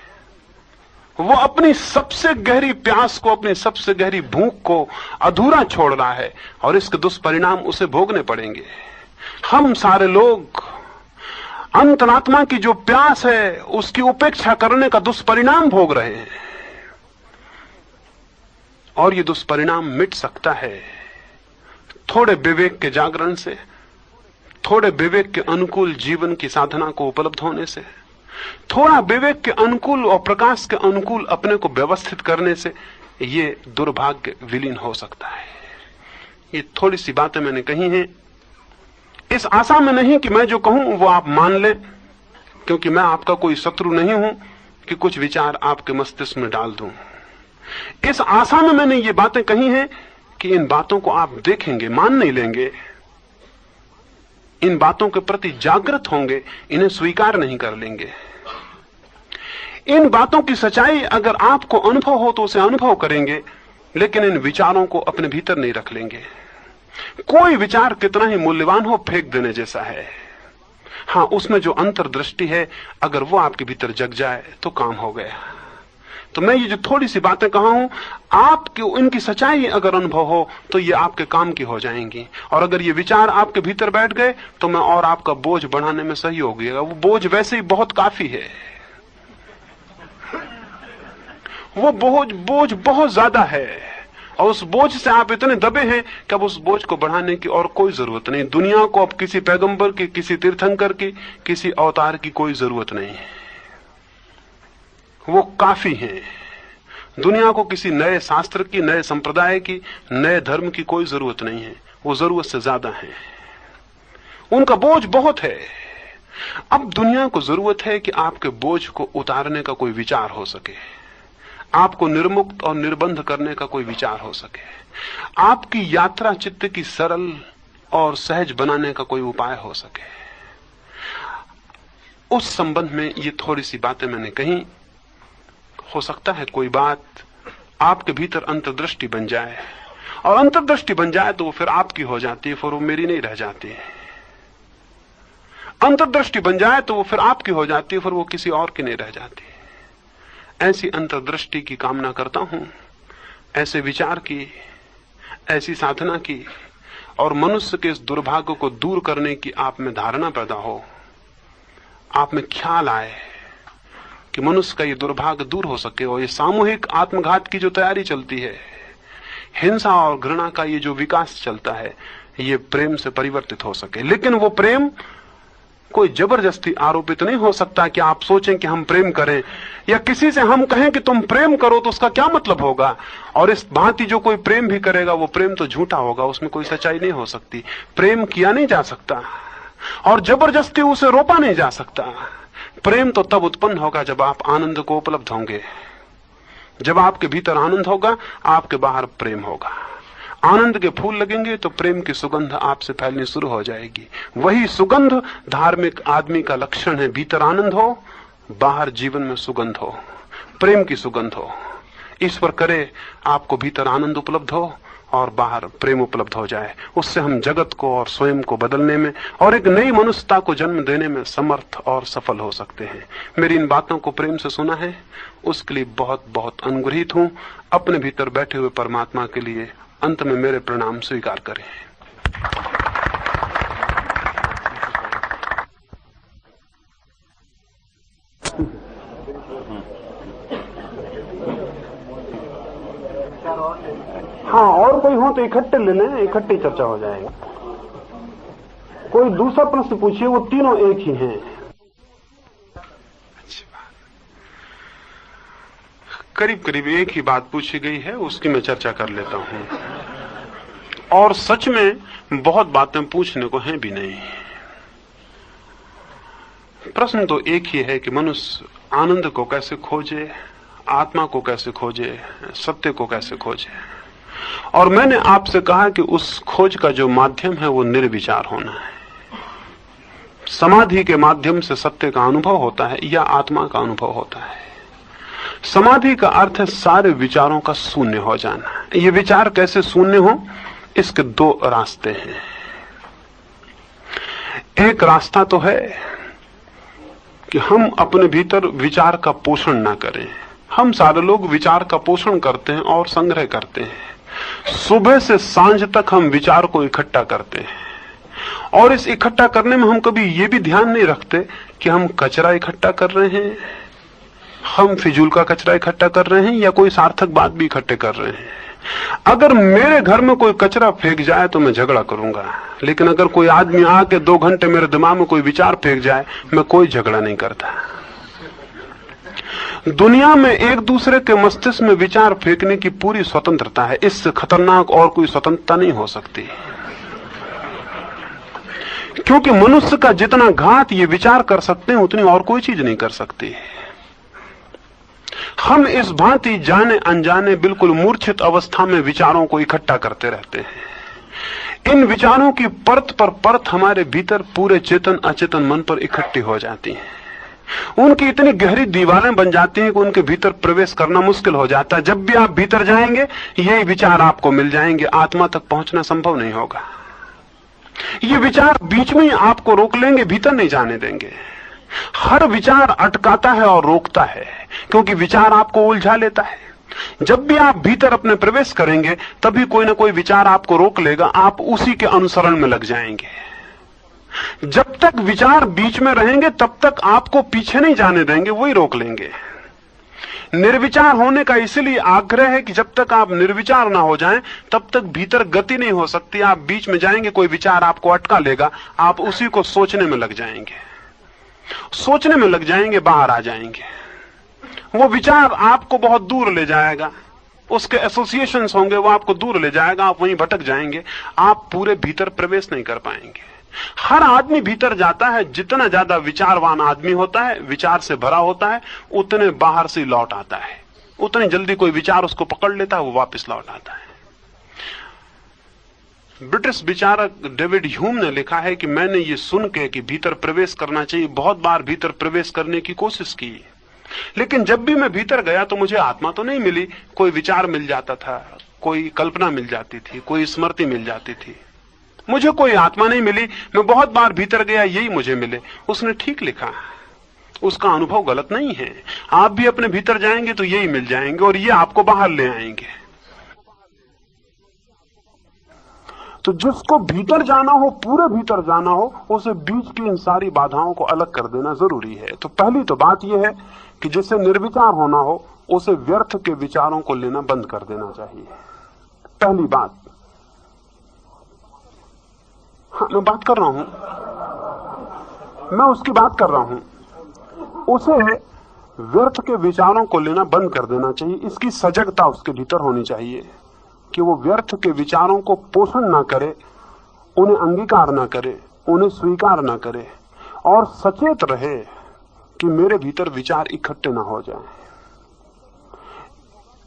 वो अपनी सबसे गहरी प्यास को, अपनी सबसे गहरी भूख को अधूरा छोड़ रहा है, और इसके दुष्परिणाम उसे भोगने पड़ेंगे। हम सारे लोग अंतरात्मा की जो प्यास है उसकी उपेक्षा करने का दुष्परिणाम भोग रहे हैं, और ये दुष्परिणाम मिट सकता है थोड़े विवेक के जागरण से, थोड़े विवेक के अनुकूल जीवन की साधना को उपलब्ध होने से, थोड़ा विवेक के अनुकूल और प्रकाश के अनुकूल अपने को व्यवस्थित करने से ये दुर्भाग्य विलीन हो सकता है। ये थोड़ी सी बातें मैंने कही हैं, इस आशा में नहीं कि मैं जो कहूं वो आप मान लें, क्योंकि मैं आपका कोई शत्रु नहीं हूं कि कुछ विचार आपके मस्तिष्क में डाल दूं। इस आशा में मैंने ये बातें कही हैं कि इन बातों को आप देखेंगे, मान नहीं लेंगे, इन बातों के प्रति जागृत होंगे, इन्हें स्वीकार नहीं कर लेंगे। इन बातों की सच्चाई अगर आपको अनुभव हो तो उसे अनुभव करेंगे, लेकिन इन विचारों को अपने भीतर नहीं रख लेंगे। कोई विचार कितना ही मूल्यवान हो, फेंक देने जैसा है। हां, उसमें जो अंतर्दृष्टि है, अगर वो आपके भीतर जग जाए तो काम हो गया। तो मैं ये जो थोड़ी सी बातें कहा हूं, आपकी इनकी सच्चाई अगर अनुभव हो तो ये आपके काम की हो जाएंगी। और अगर ये विचार आपके भीतर बैठ गए तो मैं और आपका बोझ बढ़ाने में सही हो गया। वो बोझ वैसे ही बहुत काफी है, वो बोझ बहुत ज्यादा है, और उस बोझ से आप इतने दबे हैं कि अब उस बोझ को बढ़ाने की और कोई जरूरत नहीं। दुनिया को अब किसी पैगंबर की, किसी तीर्थंकर की, किसी अवतार की कोई जरूरत नहीं है, वो काफी हैं। दुनिया को किसी नए शास्त्र की, नए संप्रदाय की, नए धर्म की कोई जरूरत नहीं है, वो जरूरत से ज्यादा है। उनका बोझ बहुत है। अब दुनिया को जरूरत है कि आपके बोझ को उतारने का कोई विचार हो सके, आपको निर्मुक्त और निर्बंध करने का कोई विचार हो सके, आपकी यात्रा चित्त की सरल और सहज बनाने का कोई उपाय हो सके। उस संबंध में ये थोड़ी सी बातें मैंने कही। हो सकता है कोई बात आपके भीतर अंतर्दृष्टि बन जाए, और अंतर्दृष्टि बन जाए तो वो फिर आपकी हो जाती है, फिर वो मेरी नहीं रह जाती है। अंतर्दृष्टि बन जाए तो वो फिर आपकी हो जाती है, फिर वो किसी और की नहीं रह जाती। ऐसी अंतर्दृष्टि की कामना करता हूं, ऐसे विचार की, ऐसी साधना की, और मनुष्य के इस दुर्भाग्य को दूर करने की आप में धारणा पैदा हो, आप में ख्याल आए कि मनुष्य का ये दुर्भाग्य दूर हो सके। और ये सामूहिक आत्मघात की जो तैयारी चलती है, हिंसा और घृणा का ये जो विकास चलता है, ये प्रेम से परिवर्तित हो सके। लेकिन वो प्रेम कोई जबरदस्ती आरोपित नहीं हो सकता कि आप सोचें कि हम प्रेम करें, या किसी से हम कहें कि तुम प्रेम करो तो उसका क्या मतलब होगा। और इस भांति जो कोई प्रेम भी करेगा वो प्रेम तो झूठा होगा, उसमें कोई सच्चाई नहीं हो सकती। प्रेम किया नहीं जा सकता और जबरदस्ती उसे रोका नहीं जा सकता। प्रेम तो तब उत्पन्न होगा जब आप आनंद को उपलब्ध होंगे, जब आपके भीतर आनंद होगा, आपके बाहर प्रेम होगा। आनंद के फूल लगेंगे तो प्रेम की सुगंध आपसे फैलनी शुरू हो जाएगी। वही सुगंध धार्मिक आदमी का लक्षण है। भीतर आनंद हो, बाहर जीवन में सुगंध हो, प्रेम की सुगंध हो। ईश्वर करे आपको भीतर आनंद उपलब्ध हो और बाहर प्रेम उपलब्ध हो जाए। उससे हम जगत को और स्वयं को बदलने में और एक नई मनुष्यता को जन्म देने में समर्थ और सफल हो सकते हैं। मेरी इन बातों को प्रेम से सुना है, उसके लिए बहुत बहुत अनुग्रहित हूं। अपने भीतर बैठे हुए परमात्मा के लिए अंत में मेरे प्रणाम स्वीकार करें। हाँ, और कोई हो तो इकट्ठे ले लें, इकट्ठी चर्चा हो जाएगी। कोई दूसरा प्रश्न पूछिए, वो तीनों एक ही हैं। करीब करीब एक ही बात पूछी गई है, उसकी मैं चर्चा कर लेता हूं। और सच में बहुत बातें पूछने को हैं भी नहीं। प्रश्न तो एक ही है कि मनुष्य आनंद को कैसे खोजे, आत्मा को कैसे खोजे, सत्य को कैसे खोजे। और मैंने आपसे कहा कि उस खोज का जो माध्यम है वो निर्विचार होना है। समाधि के माध्यम से सत्य का अनुभव होता है या आत्मा का अनुभव होता है। समाधि का अर्थ है सारे विचारों का शून्य हो जाना। ये विचार कैसे शून्य हो, इसके दो रास्ते हैं। एक रास्ता तो है कि हम अपने भीतर विचार का पोषण ना करें। हम सारे लोग विचार का पोषण करते हैं और संग्रह करते हैं। सुबह से सांझ तक हम विचार को इकट्ठा करते हैं और इस इकट्ठा करने में हम कभी ये भी ध्यान नहीं रखते कि हम कचरा इकट्ठा कर रहे हैं, हम फिजूल का कचरा इकट्ठा कर रहे हैं या कोई सार्थक बात भी इकट्ठे कर रहे हैं। अगर मेरे घर में कोई कचरा फेंक जाए तो मैं झगड़ा करूंगा, लेकिन अगर कोई आदमी आके 2 घंटे मेरे दिमाग में कोई विचार फेंक जाए, मैं कोई झगड़ा नहीं करता। दुनिया में एक दूसरे के मस्तिष्क में विचार फेंकने की पूरी स्वतंत्रता है। इससे खतरनाक और कोई स्वतंत्रता नहीं हो सकती, क्योंकि मनुष्य का जितना घात ये विचार कर सकते हैं उतनी और कोई चीज नहीं कर सकती। हम इस भांति जाने अनजाने बिल्कुल मूर्छित अवस्था में विचारों को इकट्ठा करते रहते हैं। इन विचारों की परत पर परत हमारे भीतर पूरे चेतन अचेतन मन पर इकट्ठी हो जाती हैं। उनकी इतनी गहरी दीवारें बन जाती हैं कि उनके भीतर प्रवेश करना मुश्किल हो जाता है। जब भी आप भीतर जाएंगे यही विचार आपको मिल जाएंगे, आत्मा तक पहुंचना संभव नहीं होगा। ये विचार बीच में ही आपको रोक लेंगे, भीतर नहीं जाने देंगे। हर विचार अटकाता है और रोकता है, क्योंकि विचार आपको उलझा लेता है। जब भी आप भीतर अपने प्रवेश करेंगे तभी कोई ना कोई विचार आपको रोक लेगा, आप उसी के अनुसरण में लग जाएंगे। जब तक विचार बीच में रहेंगे तब तक आपको पीछे नहीं जाने देंगे, वही रोक लेंगे। निर्विचार होने का इसलिए आग्रह है कि जब तक आप निर्विचार ना हो जाएं तब तक भीतर गति नहीं हो सकती। आप बीच में जाएंगे, कोई विचार आपको अटका लेगा, आप उसी को सोचने में लग जाएंगे, सोचने में लग जाएंगे, बाहर आ जाएंगे। वो विचार आपको बहुत दूर ले जाएगा, उसके एसोसिएशंस होंगे, वो आपको दूर ले जाएगा, आप वहीं भटक जाएंगे, आप पूरे भीतर प्रवेश नहीं कर पाएंगे। हर आदमी भीतर जाता है, जितना ज्यादा विचारवान आदमी होता है, विचार से भरा होता है, उतने बाहर से लौट आता है। उतनी जल्दी कोई विचार उसको पकड़ लेता है, वो वापस लौट आता है। ब्रिटिश विचारक डेविड ह्यूम ने लिखा है कि मैंने ये सुन के कि भीतर प्रवेश करना चाहिए, बहुत बार भीतर प्रवेश करने की कोशिश की, लेकिन जब भी मैं भीतर गया तो मुझे आत्मा तो नहीं मिली। कोई विचार मिल जाता था, कोई कल्पना मिल जाती थी, कोई स्मृति मिल जाती थी, मुझे कोई आत्मा नहीं मिली। मैं बहुत बार भीतर गया, यही मुझे मिले। उसने ठीक लिखा, उसका अनुभव गलत नहीं है। आप भी अपने भीतर जाएंगे तो यही मिल जाएंगे और ये आपको बाहर ले आएंगे। तो जिसको भीतर जाना हो, पूरे भीतर जाना हो, उसे बीच की इन सारी बाधाओं को अलग कर देना जरूरी है। तो पहली तो बात यह है कि जिसे निर्विचार होना हो उसे व्यर्थ के विचारों को लेना बंद कर देना चाहिए। पहली बात। हाँ, मैं बात कर रहा हूं, मैं उसकी बात कर रहा हूं। उसे व्यर्थ के विचारों को लेना बंद कर देना चाहिए। इसकी सजगता उसके भीतर होनी चाहिए कि वो व्यर्थ के विचारों को पोषण ना करे, उन्हें अंगीकार ना करे, उन्हें स्वीकार ना करे, और सचेत रहे कि मेरे भीतर विचार इकट्ठे ना हो जाएं।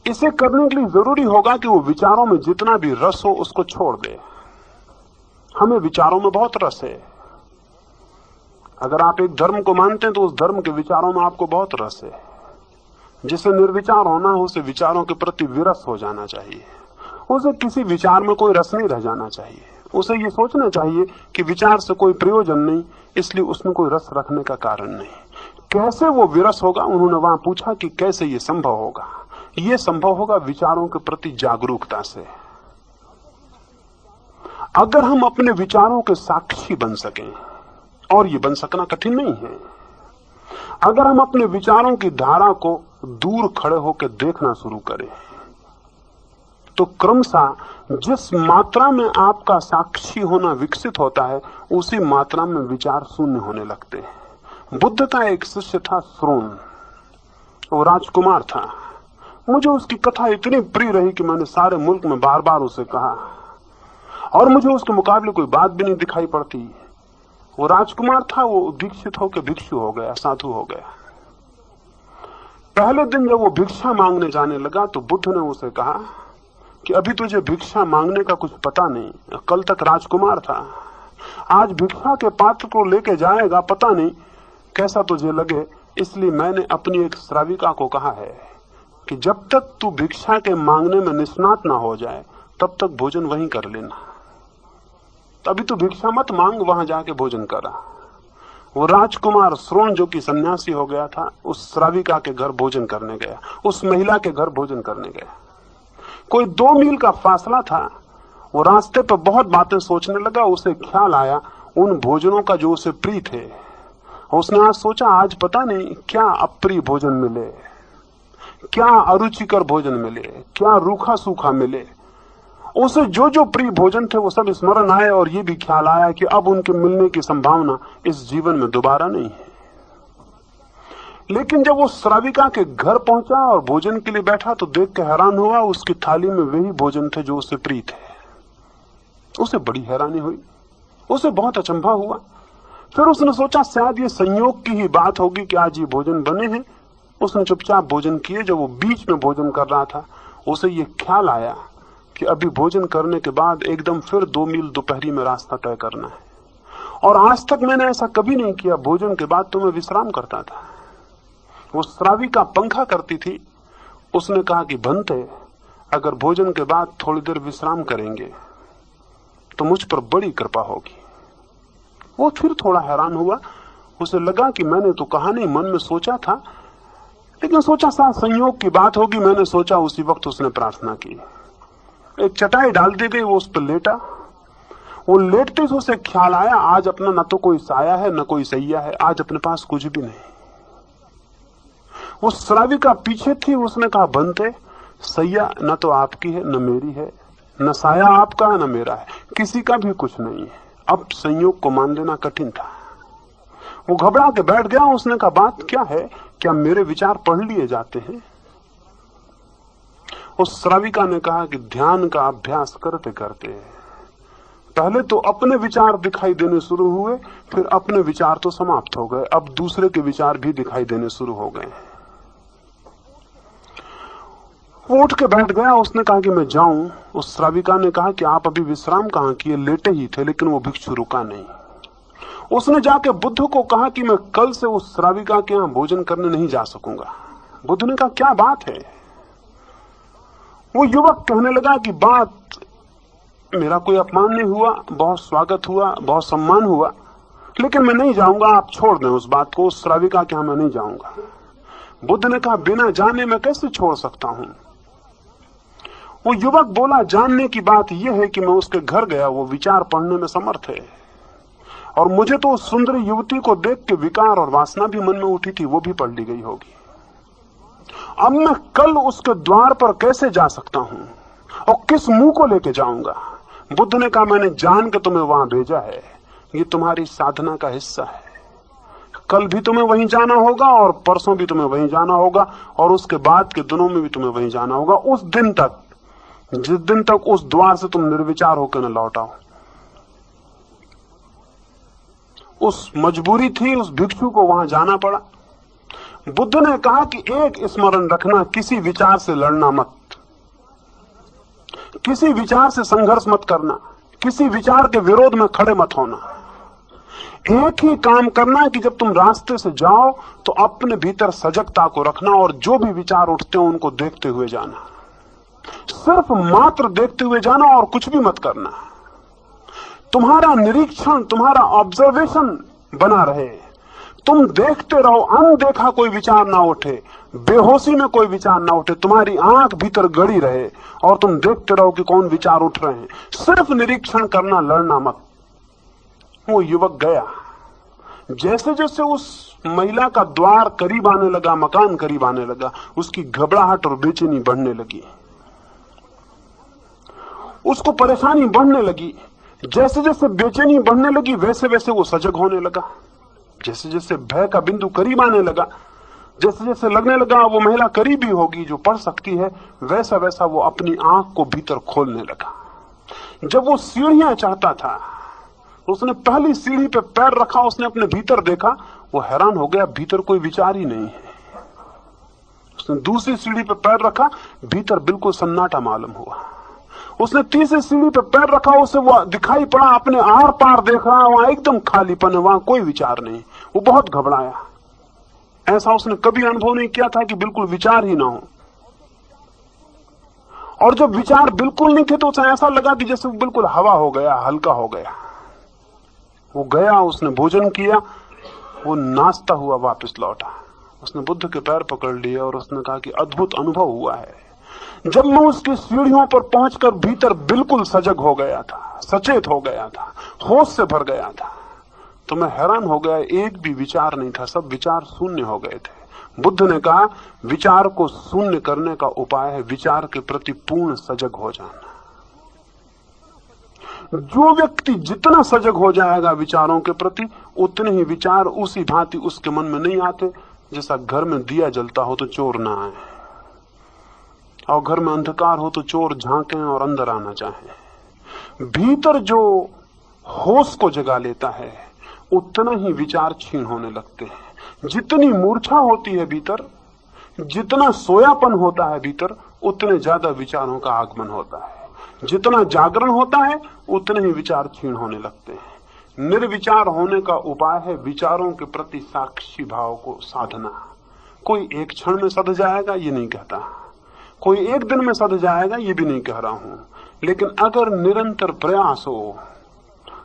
इसे करने के लिए जरूरी होगा कि वो विचारों में जितना भी रस हो उसको छोड़ दे। हमें विचारों में बहुत रस है। अगर आप एक धर्म को मानते हैं तो उस धर्म के विचारों में आपको बहुत रस है। जिसे निर्विचार होना है उसे विचारों के प्रति विरस हो जाना चाहिए। उसे किसी विचार में कोई रस नहीं रह जाना चाहिए। उसे ये सोचना चाहिए कि विचार से कोई प्रयोजन नहीं, इसलिए उसमें कोई रस रखने का कारण नहीं। कैसे वो विरस होगा? उन्होंने वहां पूछा कि कैसे ये संभव होगा। ये संभव होगा विचारों के प्रति जागरूकता से। अगर हम अपने विचारों के साक्षी बन सकें, और ये बन सकना कठिन नहीं है, अगर हम अपने विचारों की धारा को दूर खड़े होकर देखना शुरू करें, तो क्रमशः जिस मात्रा में आपका साक्षी होना विकसित होता है उसी मात्रा में विचार शून्य होने लगते हैं। बुद्ध का एक शिष्य था श्रोण, वो राजकुमार था। मुझे उसकी कथा इतनी प्रिय रही कि मैंने सारे मुल्क में बार बार उसे कहा, और मुझे उसके मुकाबले कोई बात भी नहीं दिखाई पड़ती। वो राजकुमार था, वो दीक्षित होकर भिक्षु हो गया, साधु हो गया। पहले दिन जब वो भिक्षा मांगने जाने लगा तो बुद्ध ने उसे कहा कि अभी तुझे भिक्षा मांगने का कुछ पता नहीं, कल तक राजकुमार था, आज भिक्षा के पात्र को लेके जाएगा, पता नहीं कैसा तुझे लगे। इसलिए मैंने अपनी एक श्राविका को कहा है कि जब तक तू भिक्षा के मांगने में निष्णात ना हो जाए तब तक भोजन वहीं कर लेना। अभी तू भिक्षा मत मांग, वहां जाके भोजन करा। वो राजकुमार श्रोण जो कि सन्यासी हो गया था, उस श्राविका के घर भोजन करने गया, उस महिला के घर भोजन करने गया। कोई 2 मील का फासला था। वो रास्ते पर बहुत बातें सोचने लगा। उसे ख्याल आया उन भोजनों का जो उसे प्रिय थे। उसने आज सोचा आज पता नहीं क्या अप्रिय भोजन मिले, क्या अरुचिकर भोजन मिले, क्या रूखा सूखा मिले। उसे जो जो प्रिय भोजन थे वो सब स्मरण आए, और ये भी ख्याल आया कि अब उनके मिलने की संभावना इस जीवन में दोबारा नहीं है। लेकिन जब वो श्राविका के घर पहुंचा और भोजन के लिए बैठा तो देख के हैरान हुआ, उसकी थाली में वही भोजन थे जो उससे प्रिय थे। उसे बड़ी हैरानी हुई, उसे बहुत अचंभा हुआ। फिर उसने सोचा शायद ये संयोग की ही बात होगी कि आज ये भोजन बने हैं। उसने चुपचाप भोजन किए। जब वो बीच में भोजन कर रहा था उसे ये ख्याल आया कि अभी भोजन करने के बाद एकदम फिर 2 मील दोपहरी में रास्ता तय करना है, और आज तक मैंने ऐसा कभी नहीं किया। भोजन के बाद तो मैं विश्राम करता था। वो श्राविका पंखा करती थी। उसने कहा कि भंते, अगर भोजन के बाद थोड़ी देर विश्राम करेंगे तो मुझ पर बड़ी कृपा होगी। वो फिर थोड़ा हैरान हुआ। उसे लगा कि मैंने तो कहा नहीं, मन में सोचा था, लेकिन सोचा शायद संयोग की बात होगी। मैंने सोचा, उसी वक्त उसने प्रार्थना की। एक चटाई डाल दी गई, वो उस पर लेटा। वो लेटते से उसे ख्याल आया आज अपना न तो कोई साया है न कोई सैया है, आज अपने पास कुछ भी नहीं। वो श्राविका पीछे थी। उसने कहा भंते, सैया न तो आपकी है न मेरी है, न साया आपका है न मेरा है, किसी का भी कुछ नहीं है। अब संयोग को मान लेना कठिन था। वो घबरा के बैठ गया। उसने कहा बात क्या है, क्या मेरे विचार पढ़ लिए जाते हैं? उस श्राविका ने कहा कि ध्यान का अभ्यास करते करते पहले तो अपने विचार दिखाई देने शुरू हुए, फिर अपने विचार तो समाप्त हो गए, अब दूसरे के विचार भी दिखाई देने शुरू हो गए। वो उठ के बैठ गया। उसने कहा कि मैं जाऊं। उस श्राविका ने कहा कि आप अभी विश्राम कहां किए? लेटे ही थे। लेकिन वो भिक्षु रुका नहीं। उसने जाके बुद्ध को कहा कि मैं कल से उस श्राविका के यहां भोजन करने नहीं जा सकूंगा। बुद्ध ने कहा क्या बात है? वो युवक कहने लगा कि बात, मेरा कोई अपमान नहीं हुआ, बहुत स्वागत हुआ, बहुत सम्मान हुआ, लेकिन मैं नहीं जाऊंगा। आप छोड़ दें उस बात को, उस श्राविका के यहां मैं नहीं जाऊंगा। बुद्ध ने कहा बिना जाने मैं कैसे छोड़ सकता हूं? वो युवक बोला जानने की बात यह है कि मैं उसके घर गया, वो विचार पढ़ने में समर्थ है, और मुझे तो उस सुंदर युवती को देख के विकार और वासना भी मन में उठी थी, वो भी पढ़ ली गई होगी। अब मैं कल उसके द्वार पर कैसे जा सकता हूं और किस मुंह को लेके जाऊंगा? बुद्ध ने कहा मैंने जान के तुम्हें वहां भेजा है, ये तुम्हारी साधना का हिस्सा है। कल भी तुम्हें वहीं जाना होगा और परसों भी तुम्हें वहीं जाना होगा और उसके बाद के दिनों में भी तुम्हें वहीं जाना होगा, उस दिन तक जिस दिन तक उस द्वार से तुम निर्विचार होकर न लौट आओ। उस मजबूरी थी, उस भिक्षु को वहां जाना पड़ा। बुद्ध ने कहा कि एक स्मरण रखना, किसी विचार से लड़ना मत। किसी विचार से संघर्ष मत करना, किसी विचार के विरोध में खड़े मत होना। एक ही काम करना है कि जब तुम रास्ते से जाओ तो अपने भीतर सजगता को रखना और जो भी विचार उठते हो उनको देखते हुए जाना, सिर्फ मात्र देखते हुए जाना और कुछ भी मत करना। तुम्हारा निरीक्षण, तुम्हारा ऑब्जर्वेशन बना रहे, तुम देखते रहो, अनदेखा कोई विचार ना उठे, बेहोशी में कोई विचार ना उठे, तुम्हारी आंख भीतर गड़ी रहे और तुम देखते रहो कि कौन विचार उठ रहे हैं। सिर्फ निरीक्षण करना, लड़ना मत। वो युवक गया, जैसे जैसे उस महिला का द्वार करीब आने लगा, मकान करीब आने लगा, उसकी घबराहट और बेचैनी बढ़ने लगी, उसको परेशानी बढ़ने लगी। जैसे जैसे बेचैनी बढ़ने लगी वैसे वैसे वो सजग होने लगा। जैसे जैसे भय का बिंदु करीब आने लगा, जैसे जैसे लगने लगा वो महिला करीब ही होगी जो पढ़ सकती है, वैसा वैसा वो अपनी आंख को भीतर खोलने लगा। जब वो सीढ़ियां चढ़ता था, उसने पहली सीढ़ी पे पैर रखा, उसने अपने भीतर देखा, वो हैरान हो गया, भीतर कोई विचार ही नहीं है। उसने दूसरी सीढ़ी पे पैर रखा, भीतर बिल्कुल सन्नाटा मालूम हुआ। उसने तीसरी सीढ़ी पे पैर रखा, उसे वो दिखाई पड़ा अपने आर पार देख रहा है, वहां एकदम खालीपन है, वहां कोई विचार नहीं। वो बहुत घबराया, ऐसा उसने कभी अनुभव नहीं किया था कि बिल्कुल विचार ही ना हो। और जब विचार बिल्कुल नहीं थे तो उसे ऐसा लगा कि जैसे बिल्कुल हवा हो गया, हल्का हो गया। वो गया, उसने भोजन किया, वो नाचता हुआ वापस लौटा। उसने बुद्ध के पैर पकड़ लिए और उसने कहा कि अद्भुत अनुभव हुआ है। जब मैं उसकी सीढ़ियों पर पहुंचकर भीतर बिल्कुल सजग हो गया था, सचेत हो गया था, होश से भर गया था, तो मैं हैरान हो गया, एक भी विचार नहीं था, सब विचार शून्य हो गए थे। बुद्ध ने कहा, विचार को शून्य करने का उपाय है विचार के प्रति पूर्ण सजग हो जाना। जो व्यक्ति जितना सजग हो जाएगा विचारों के प्रति, उतने ही विचार उसी भांति उसके मन में नहीं आते, जैसा घर में दिया जलता हो तो चोर ना आए, और घर में अंधकार हो तो चोर झांकें और अंदर आना चाहे। भीतर जो होश को जगा लेता है उतना ही विचार क्षीण होने लगते हैं। जितनी मूर्छा होती है भीतर, जितना सोयापन होता है भीतर, उतने ज्यादा विचारों का आगमन होता है। जितना जागरण होता है उतने ही विचार क्षीण होने लगते हैं। निर्विचार होने का उपाय है विचारों के प्रति साक्षी भाव को साधना। कोई एक क्षण में सध जाएगा ये नहीं कहता, कोई एक दिन में सध जाएगा ये भी नहीं कह रहा हूं, लेकिन अगर निरंतर प्रयास हो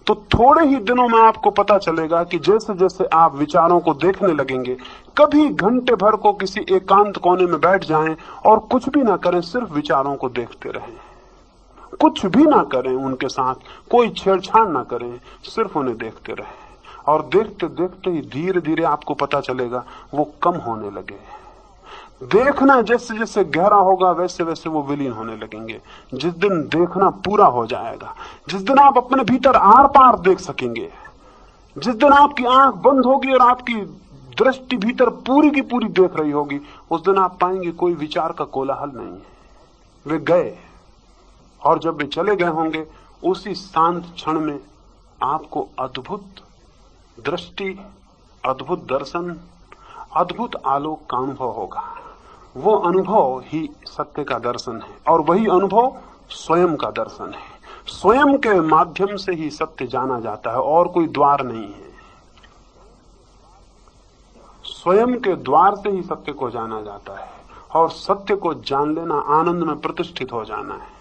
तो थोड़े ही दिनों में आपको पता चलेगा कि जैसे जैसे आप विचारों को देखने लगेंगे, कभी घंटे भर को किसी एकांत कोने में बैठ जाएं और कुछ भी ना करें, सिर्फ विचारों को देखते रहें, कुछ भी ना करें, उनके साथ कोई छेड़छाड़ ना करें, सिर्फ उन्हें देखते रहें, और देखते देखते ही धीरे धीरे आपको पता चलेगा वो कम होने लगे। देखना जैसे जैसे गहरा होगा वैसे वैसे वो विलीन होने लगेंगे। जिस दिन देखना पूरा हो जाएगा, जिस दिन आप अपने भीतर आर पार देख सकेंगे, जिस दिन आपकी आंख बंद होगी और आपकी दृष्टि भीतर पूरी की पूरी देख रही होगी, उस दिन आप पाएंगे कोई विचार का कोलाहल नहीं है। वे गए, और जब वे चले गए होंगे उसी शांत क्षण में आपको अद्भुत दृष्टि, अद्भुत दर्शन, अद्भुत आलोक का अनुभव होगा। वो अनुभव ही सत्य का दर्शन है, और वही अनुभव स्वयं का दर्शन है। स्वयं के माध्यम से ही सत्य जाना जाता है, और कोई द्वार नहीं है। स्वयं के द्वार से ही सत्य को जाना जाता है, और सत्य को जान लेना आनंद में प्रतिष्ठित हो जाना है।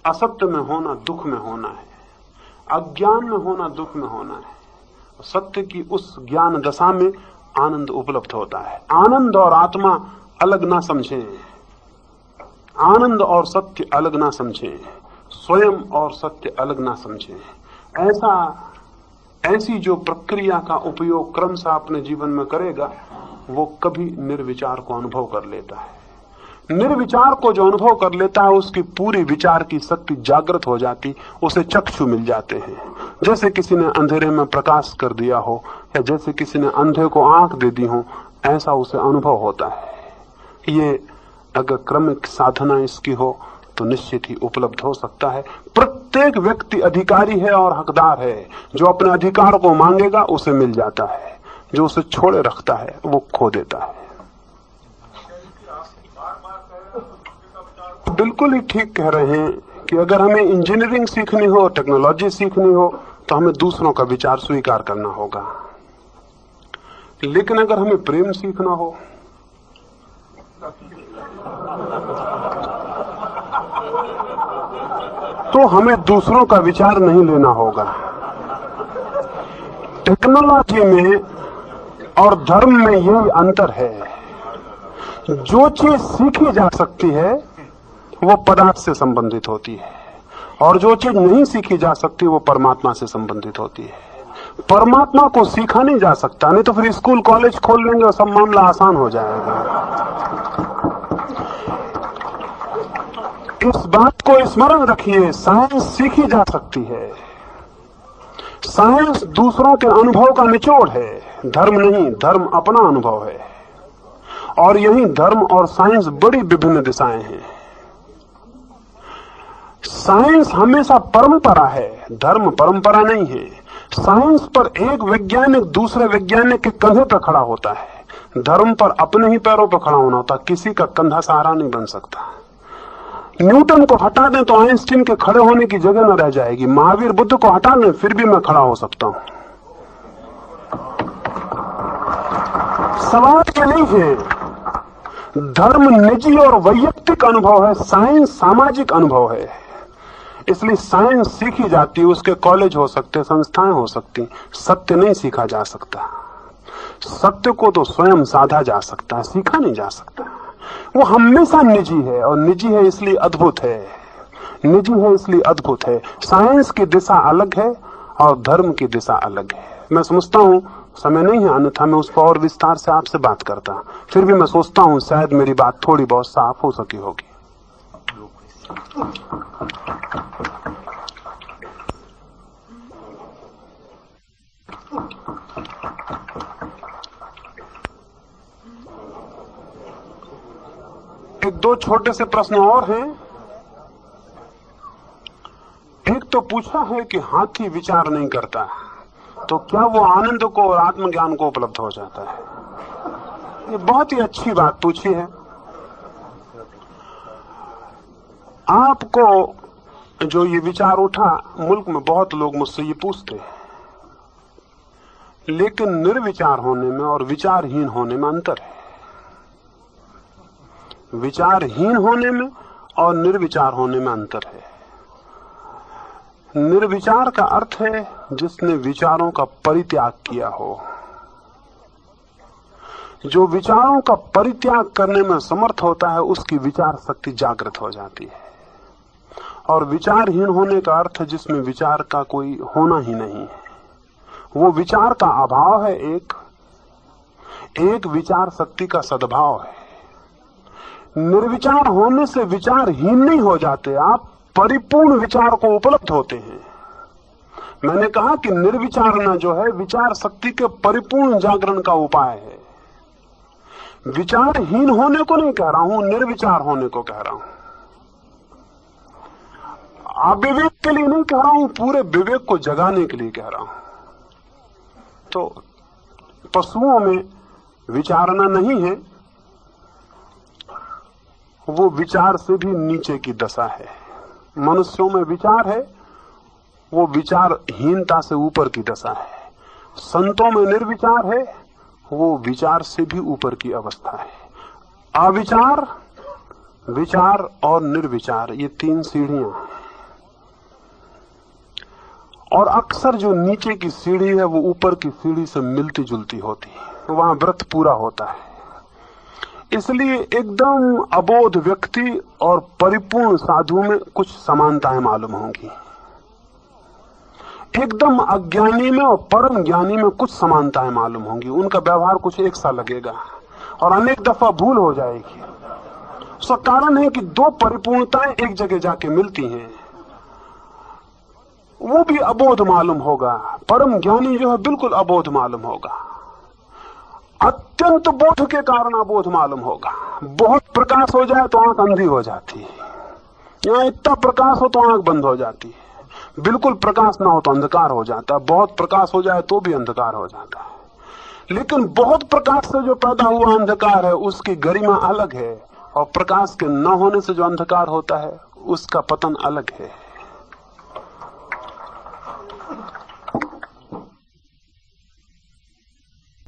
असत्य में होना दुख में होना है, अज्ञान में होना दुख में होना है। सत्य की उस ज्ञान दशा में आनंद उपलब्ध होता है। आनंद और आत्मा अलग ना समझें, आनंद और सत्य अलग ना समझें, स्वयं और सत्य अलग ना समझें। ऐसी जो प्रक्रिया का उपयोग क्रमशः अपने जीवन में करेगा, वो कभी निर्विचार को अनुभव कर लेता है। निर्विचार को जो अनुभव कर लेता है, उसकी पूरी विचार की शक्ति जागृत हो जाती, उसे चक्षु मिल जाते हैं। जैसे किसी ने अंधेरे में प्रकाश कर दिया हो, या जैसे किसी ने अंधे को आंख दे दी हो, ऐसा उसे अनुभव होता है। ये अगर क्रमिक साधना इसकी हो तो निश्चित ही उपलब्ध हो सकता है। प्रत्येक व्यक्ति अधिकारी है और हकदार है। जो अपने अधिकार को मांगेगा उसे मिल जाता है, जो उसे छोड़े रखता है वो खो देता है। बिल्कुल ही ठीक कह रहे हैं कि अगर हमें इंजीनियरिंग सीखनी हो, टेक्नोलॉजी सीखनी हो, तो हमें दूसरों का विचार स्वीकार करना होगा। लेकिन अगर हमें प्रेम सीखना हो, तो हमें दूसरों का विचार नहीं लेना होगा। टेक्नोलॉजी में और धर्म में यही अंतर है। जो चीज सीखी जा सकती है वो पदार्थ से संबंधित होती है, और जो चीज नहीं सीखी जा सकती वो परमात्मा से संबंधित होती है। परमात्मा को सीखा नहीं जा सकता, नहीं तो फिर स्कूल कॉलेज खोल लेंगे और सब मामला आसान हो जाएगा। इस बात को स्मरण रखिए, साइंस सीखी जा सकती है। साइंस दूसरों के अनुभव का निचोड़ है, धर्म नहीं। धर्म अपना अनुभव है, और यही धर्म और साइंस बड़ी विभिन्न दिशाएं हैं। साइंस हमेशा परंपरा है, धर्म परंपरा नहीं है। साइंस पर एक वैज्ञानिक दूसरे वैज्ञानिक के कंधे पर खड़ा होता है, धर्म पर अपने ही पैरों पर खड़ा होना होता। किसी का कंधा सहारा नहीं बन सकता। न्यूटन को हटा दें तो आइंस्टीन के खड़े होने की जगह न रह जाएगी। महावीर बुद्ध को हटा दें फिर भी मैं खड़ा हो सकता हूं। सवाल क्या नहीं है। धर्म निजी और वैयक्तिक अनुभव है, साइंस सामाजिक अनुभव है। इसलिए साइंस सीखी जाती है, उसके कॉलेज हो सकते, संस्थाएं हो सकती। सत्य नहीं सीखा जा सकता। सत्य को तो स्वयं साधा जा सकता है, सीखा नहीं जा सकता। वो हमेशा निजी है, और निजी है इसलिए अद्भुत है। निजी है इसलिए अद्भुत है। साइंस की दिशा अलग है और धर्म की दिशा अलग है। मैं समझता हूं समय नहीं है, अन्यथा मैं उस पर और विस्तार से आपसे बात करता। फिर भी मैं सोचता हूं शायद मेरी बात थोड़ी बहुत साफ हो सकी होगी। एक दो छोटे से प्रश्न और हैं। एक तो पूछा है कि हाथी विचार नहीं करता, तो क्या वो आनंद को और आत्मज्ञान को उपलब्ध हो जाता है? ये बहुत ही अच्छी बात पूछी है। आपको जो ये विचार उठा, मुल्क में बहुत लोग मुझसे ये पूछते हैं, लेकिन निर्विचार होने में और विचारहीन होने में अंतर है। विचारहीन होने में और निर्विचार होने में अंतर है। निर्विचार का अर्थ है जिसने विचारों का परित्याग किया हो। जो विचारों का परित्याग करने में समर्थ होता है उसकी विचार शक्ति जागृत हो जाती है। और विचारहीन होने का अर्थ है जिसमें विचार का कोई होना ही नहीं है। वो विचार का अभाव है। एक विचार शक्ति का सद्भाव है। निर्विचार होने से विचारहीन नहीं हो जाते, आप परिपूर्ण विचार को उपलब्ध होते हैं। मैंने कहा कि निर्विचारना जो है विचार शक्ति के परिपूर्ण जागरण का उपाय है। विचारहीन होने को नहीं कह रहा हूं, निर्विचार होने को कह रहा हूं। अविवेक के लिए नहीं कह रहा हूं, पूरे विवेक को जगाने के लिए कह रहा हूं। तो पशुओं में विचारना नहीं है, वो विचार से भी नीचे की दशा है। मनुष्यों में विचार है, वो विचारहीनता से ऊपर की दशा है। संतों में निर्विचार है, वो विचार से भी ऊपर की अवस्था है। अविचार, विचार और निर्विचार, ये तीन सीढ़ियां हैं। और अक्सर जो नीचे की सीढ़ी है वो ऊपर की सीढ़ी से मिलती जुलती होती है, वहां व्रत पूरा होता है। इसलिए एकदम अबोध व्यक्ति और परिपूर्ण साधु में कुछ समानताएं मालूम होंगी। एकदम अज्ञानी में और परम ज्ञानी में कुछ समानताएं मालूम होंगी। उनका व्यवहार कुछ एक सा लगेगा और अनेक दफा भूल हो जाएगी। उसका कारण है कि दो परिपूर्णताएं एक जगह जाके मिलती हैं। वो भी अबोध मालूम होगा। परम ज्ञानी जो है बिल्कुल अबोध मालूम होगा। अत्यंत बोध के कारण अबोध मालूम होगा। बहुत प्रकाश हो जाए तो आंख अंधी हो जाती है। यहां इतना प्रकाश हो तो आंख बंद हो जाती है। बिल्कुल प्रकाश ना हो तो अंधकार हो जाता है। बहुत प्रकाश हो जाए तो भी अंधकार हो जाता है। लेकिन बहुत प्रकाश से जो पैदा हुआ अंधकार है उसकी गरिमा अलग है, और प्रकाश के न होने से जो अंधकार होता है उसका पतन अलग है।